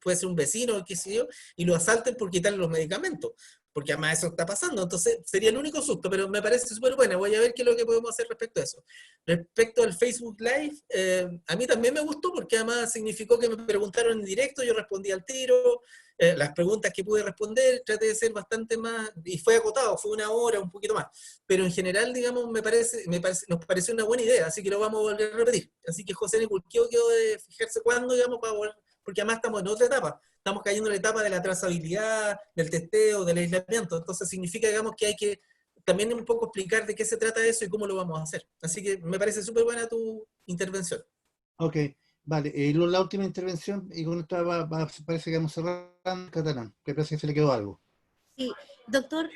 puede ser un vecino, qué sé yo, y lo asalten por quitarle los medicamentos, porque además eso está pasando. Entonces sería el único susto, pero me parece súper buena. Voy a ver qué es lo que podemos hacer respecto a eso. Respecto al Facebook Live, a mí también me gustó, porque además significó que me preguntaron en directo, yo respondí al tiro, las preguntas que pude responder, traté de ser bastante más, y fue acotado, fue 1 hora, un poquito más, pero en general, digamos, nos pareció una buena idea, así que lo vamos a volver a repetir. Así que José Niculquio quedó de fijarse cuándo, digamos, para volver, porque además estamos en otra etapa, estamos cayendo en la etapa de la trazabilidad, del testeo, del aislamiento. Entonces significa, digamos, que hay que también un poco explicar de qué se trata eso y cómo lo vamos a hacer. Así que me parece súper buena tu intervención. Ok. Vale, la última intervención, y con esto parece que vamos cerrando, Catalán, que parece que se le quedó algo. Sí, doctor,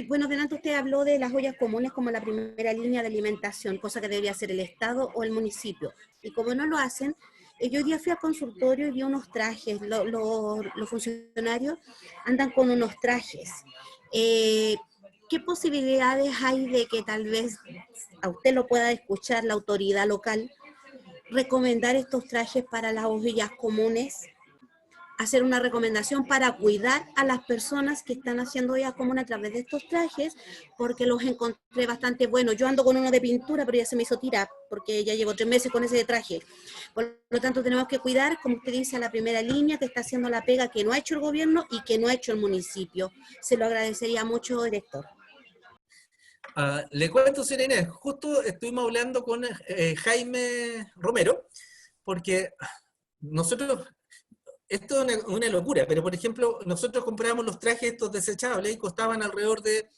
bueno, delante usted habló de las ollas comunes como la primera línea de alimentación, cosa que debería hacer el Estado o el municipio. Y como no lo hacen, yo hoy día fui al consultorio y vi unos trajes, los funcionarios andan con unos trajes. ¿Qué posibilidades hay de que tal vez a usted lo pueda escuchar la autoridad local, recomendar estos trajes para las ollas comunes? Hacer una recomendación para cuidar a las personas que están haciendo ollas comunes a través de estos trajes, porque los encontré bastante buenos. Yo ando con uno de pintura, pero ya se me hizo tirar, porque ya llevo 3 meses con ese traje. Por lo tanto, tenemos que cuidar, como usted dice, a la primera línea, que está haciendo la pega que no ha hecho el gobierno y que no ha hecho el municipio. Se lo agradecería mucho, director. Le cuento, señora Inés, justo estuvimos hablando con Jaime Romero, porque nosotros, esto es una locura, pero por ejemplo, nosotros comprábamos los trajes estos desechables y costaban alrededor de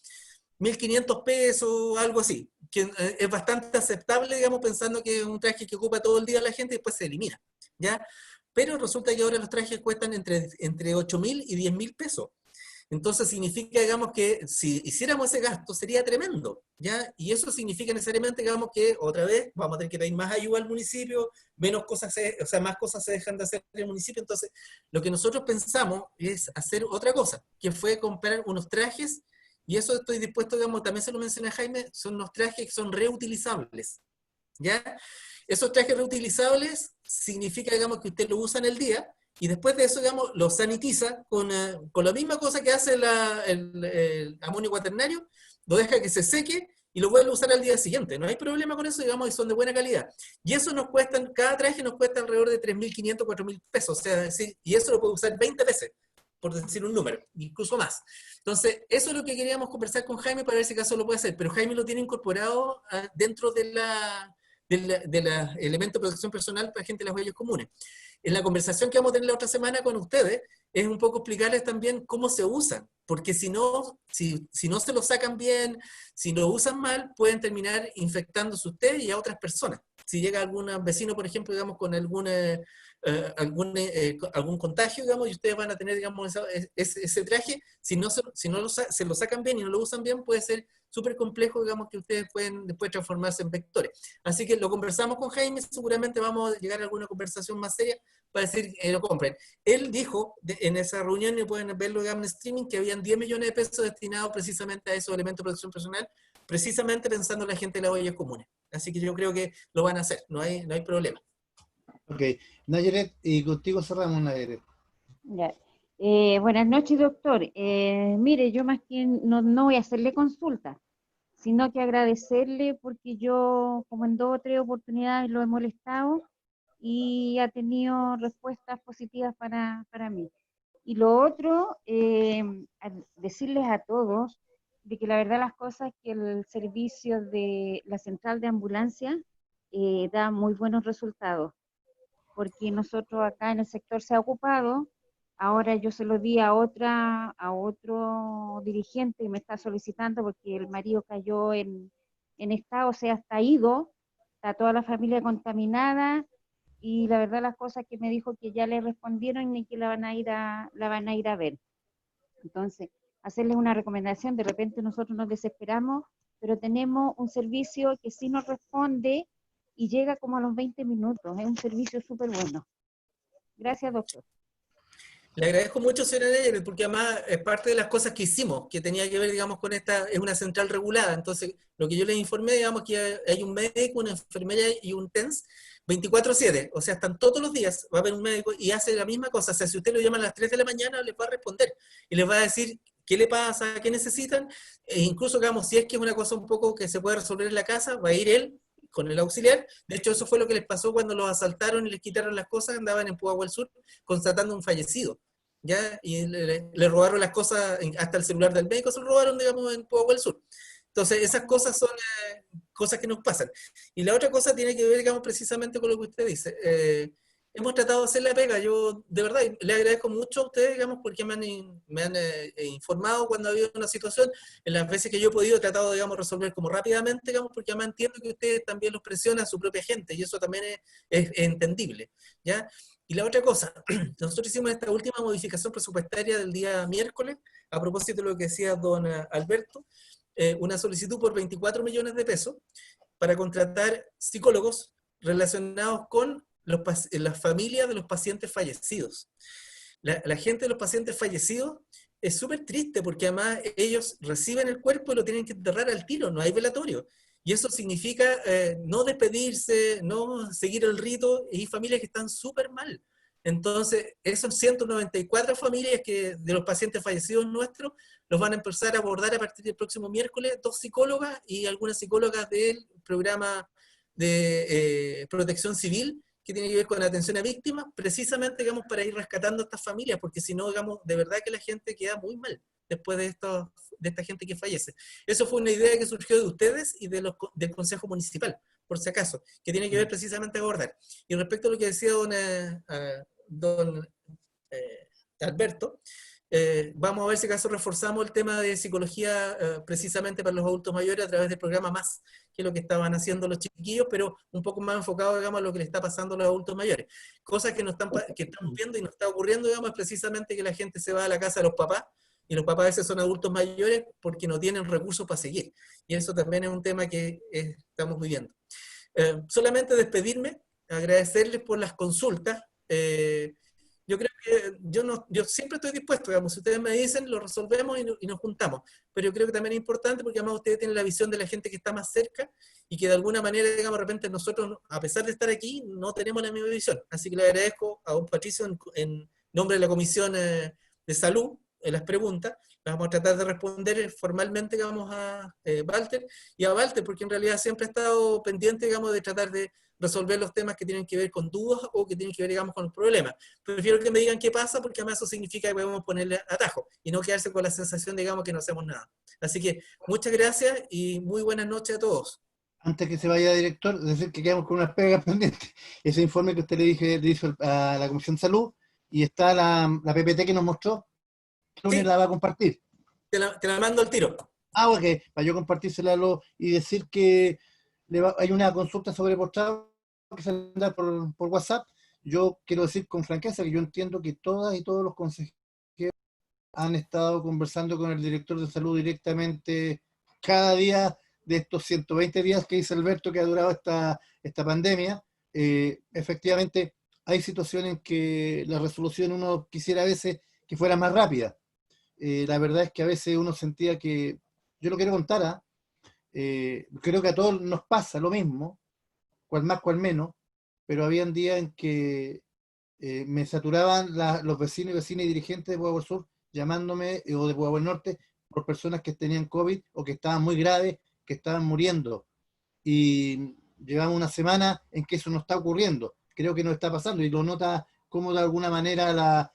1.500 pesos, algo así, que es bastante aceptable, digamos, pensando que es un traje que ocupa todo el día la gente y después se elimina, ¿ya? Pero resulta que ahora los trajes cuestan entre 8.000 y 10.000 pesos. Entonces significa, digamos, que si hiciéramos ese gasto sería tremendo, ¿ya? Y eso significa necesariamente, digamos, que otra vez vamos a tener que pedir más ayuda al municipio, menos cosas, o sea, más cosas se dejan de hacer en el municipio. Entonces, lo que nosotros pensamos es hacer otra cosa, que fue comprar unos trajes, y eso estoy dispuesto, digamos, también se lo mencioné a Jaime, son unos trajes que son reutilizables, ¿ya? Esos trajes reutilizables significa, digamos, que usted lo usa en el día, y después de eso, digamos, lo sanitiza con la misma cosa que hace el amonio cuaternario, lo deja que se seque y lo vuelve a usar al día siguiente. No hay problema con eso, digamos, y son de buena calidad. Y eso nos cuesta, cada traje nos cuesta alrededor de 3.500, 4.000 pesos. O sea, y eso lo puede usar 20 veces, por decir un número, incluso más. Entonces, eso es lo que queríamos conversar con Jaime para ver si acaso lo puede hacer. Pero Jaime lo tiene incorporado dentro de la elemento de protección personal para gente de las ollas comunes. En la conversación que vamos a tener la otra semana con ustedes, es un poco explicarles también cómo se usan, porque si no se lo sacan bien, si lo usan mal, pueden terminar infectándose ustedes y a otras personas. Si llega algún vecino, por ejemplo, digamos, con algún contagio, digamos, y ustedes van a tener, digamos, ese traje, si no se lo sacan bien y no lo usan bien, puede ser súper complejo, digamos, que ustedes pueden después transformarse en vectores. Así que lo conversamos con Jaime, seguramente vamos a llegar a alguna conversación más seria para decir que lo compren. Él dijo en esa reunión, y pueden verlo en streaming, que habían 10 millones de pesos destinados precisamente a esos elementos de protección personal, precisamente pensando en la gente de las ollas comunes. Así que yo creo que lo van a hacer, no hay problema. Ok, Nayeret, y contigo cerramos, Nayeret. Ya. Buenas noches, doctor. Mire, yo más que no voy a hacerle consulta, sino que agradecerle porque yo como en 2 o 3 oportunidades lo he molestado y ha tenido respuestas positivas para mí. Y lo otro, decirles a todos de que la verdad las cosas es que el servicio de la central de ambulancia da muy buenos resultados, porque nosotros acá en el sector se ha ocupado. Ahora yo se lo di a otro dirigente que me está solicitando porque el marido cayó en estado, o sea, está ido, está toda la familia contaminada, y la verdad las cosas que me dijo que ya le respondieron y que la van a ir a ver. Entonces, hacerles una recomendación, de repente nosotros nos desesperamos, pero tenemos un servicio que sí nos responde y llega como a los 20 minutos, es un servicio súper bueno. Gracias, doctor. Le agradezco mucho, señora Nayeret, porque además es parte de las cosas que hicimos, que tenía que ver, digamos, con es una central regulada. Entonces, lo que yo les informé, digamos, que hay un médico, una enfermera y un TENS 24/7. O sea, están todos los días, va a haber un médico y hace la misma cosa. O sea, si usted lo llama a las 3 de la mañana, les va a responder y les va a decir qué le pasa, qué necesitan. E incluso, digamos, si es que es una cosa un poco que se puede resolver en la casa, va a ir él con el auxiliar. De hecho, eso fue lo que les pasó cuando los asaltaron y les quitaron las cosas, andaban en Pudahuel Sur constatando un fallecido, ¿ya? Y le robaron las cosas, hasta el celular del médico se lo robaron, digamos, en Pudahuel Sur. Entonces, esas cosas son cosas que nos pasan. Y la otra cosa tiene que ver, digamos, precisamente con lo que usted dice. hemos tratado de hacer la pega. Yo, de verdad, le agradezco mucho a ustedes, digamos, porque me han informado cuando ha habido una situación. En las veces que yo he podido, he tratado, digamos, resolver como rápidamente, digamos, porque además entiendo que ustedes también los presionan a su propia gente, y eso también es entendible, ¿ya? Y la otra cosa, nosotros hicimos esta última modificación presupuestaria del día miércoles, a propósito de lo que decía don Alberto, una solicitud por 24 millones de pesos para contratar psicólogos relacionados con las familias de los pacientes fallecidos. La gente de los pacientes fallecidos es súper triste porque además ellos reciben el cuerpo y lo tienen que enterrar al tiro, no hay velatorio. Y eso significa no despedirse, no seguir el rito, y hay familias que están súper mal. Entonces, esos 194 familias de los pacientes fallecidos nuestros, los van a empezar a abordar a partir del próximo miércoles 2 psicólogas y algunas psicólogas del programa de protección civil, que tiene que ver con atención a víctimas, precisamente, digamos, para ir rescatando a estas familias, porque si no, digamos, de verdad que la gente queda muy mal después de esta gente que fallece. Eso fue una idea que surgió de ustedes y del Consejo Municipal, por si acaso, que tiene que ver precisamente a abordar. Y respecto a lo que decía don Alberto, vamos a ver si acaso reforzamos el tema de psicología precisamente para los adultos mayores a través del programa MÁS, que es lo que estaban haciendo los chiquillos, pero un poco más enfocado, digamos, a lo que le está pasando a los adultos mayores. Cosas que estamos viendo y nos está ocurriendo, digamos, es precisamente que la gente se va a la casa de los papás, y los papás a veces son adultos mayores porque no tienen recursos para seguir. Y eso también es un tema que estamos viviendo. Solamente despedirme, agradecerles por las consultas. Yo creo que yo siempre estoy dispuesto, digamos, si ustedes me dicen, lo resolvemos y nos juntamos. Pero yo creo que también es importante porque además ustedes tienen la visión de la gente que está más cerca y que de alguna manera, digamos, de repente nosotros, a pesar de estar aquí, no tenemos la misma visión. Así que le agradezco a don Patricio en nombre de la Comisión de Salud las preguntas. Las vamos a tratar de responder formalmente, digamos, a Walter y a Walter, porque en realidad siempre ha estado pendiente, digamos, de tratar de resolver los temas que tienen que ver con dudas o que tienen que ver, digamos, con los problemas. Prefiero que me digan qué pasa, porque además eso significa que podemos ponerle atajo y no quedarse con la sensación, digamos, que no hacemos nada. Así que muchas gracias y muy buenas noches a todos. Antes que se vaya, director, decir que quedamos con unas pegas pendientes. Ese informe que usted le hizo a la Comisión de Salud, y está la PPT que nos mostró, que lunes la va a compartir. Te la mando al tiro. Ah, ok, para yo compartírsela y decir que hay una consulta sobre postrado que se da por WhatsApp. Yo quiero decir con franqueza que yo entiendo que todas y todos los consejeros han estado conversando con el director de salud directamente cada día de estos 120 días que dice Alberto que ha durado esta pandemia. Efectivamente, hay situaciones en que la resolución uno quisiera a veces que fuera más rápida. La verdad es que a veces uno sentía que, yo lo quiero contar, creo que a todos nos pasa lo mismo, cual más, cual menos, pero habían días en que me saturaban los vecinos y vecinas y dirigentes de Pueblo Sur llamándome, o de Pueblo Norte, por personas que tenían COVID o que estaban muy graves, que estaban muriendo. Y llevamos una semana en que eso no está ocurriendo. Creo que no está pasando, y lo nota como de alguna manera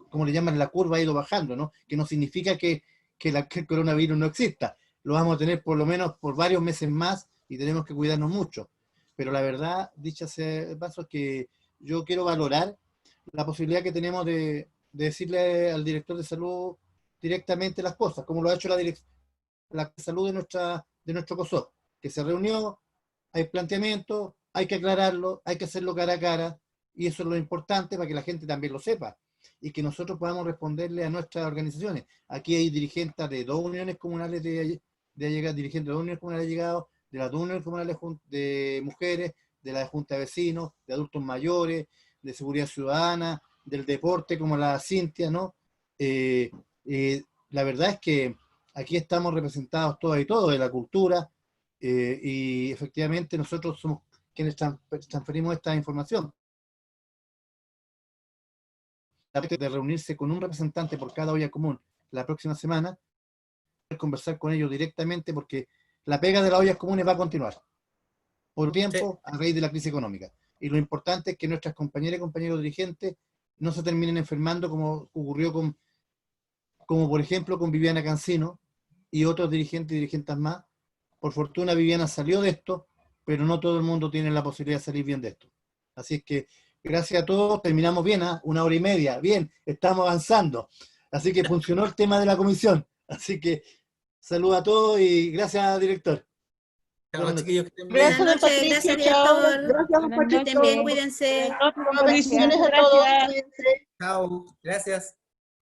como le llaman, la curva ha ido bajando, ¿no? Que no significa que el coronavirus no exista. Lo vamos a tener por lo menos por varios meses más y tenemos que cuidarnos mucho. Pero la verdad, dicha sea de paso, es que yo quiero valorar la posibilidad que tenemos de decirle al director de salud directamente las cosas, como lo ha hecho la salud de nuestro COSOC, que se reunió, hay planteamiento, hay que aclararlo, hay que hacerlo cara a cara, y eso es lo importante para que la gente también lo sepa, y que nosotros podamos responderle a nuestras organizaciones. Aquí hay dirigentes de 2 uniones comunales dirigentes de 2 uniones comunales allegados, de las 2 uniones comunales de mujeres, de la Junta de Vecinos, de adultos mayores, de seguridad ciudadana, del deporte, como la Cintia, ¿no? La verdad es que aquí estamos representados todas y todos, de la cultura, y efectivamente nosotros somos quienes transferimos esta información. De reunirse con un representante por cada olla común la próxima semana, conversar con ellos directamente, porque la pega de las ollas comunes va a continuar por tiempo, a raíz de la crisis económica. Y lo importante es que nuestras compañeras y compañeros dirigentes no se terminen enfermando, como ocurrió como por ejemplo con Viviana Cancino y otros dirigentes y dirigentes más. Por fortuna Viviana salió de esto, pero no todo el mundo tiene la posibilidad de salir bien de esto. Así es que Gracias a todos, terminamos bien, ¿ah? 1 hora y media, bien, estamos avanzando. Así que funcionó el tema de la comisión. Así que saludos a todos y gracias, director. Chao, chiquillos, que estén bien. Buenas noches, gracias, director. Gracias, Que estén bien, cuídense. Bendiciones a todos. Cuídense. Chao, gracias.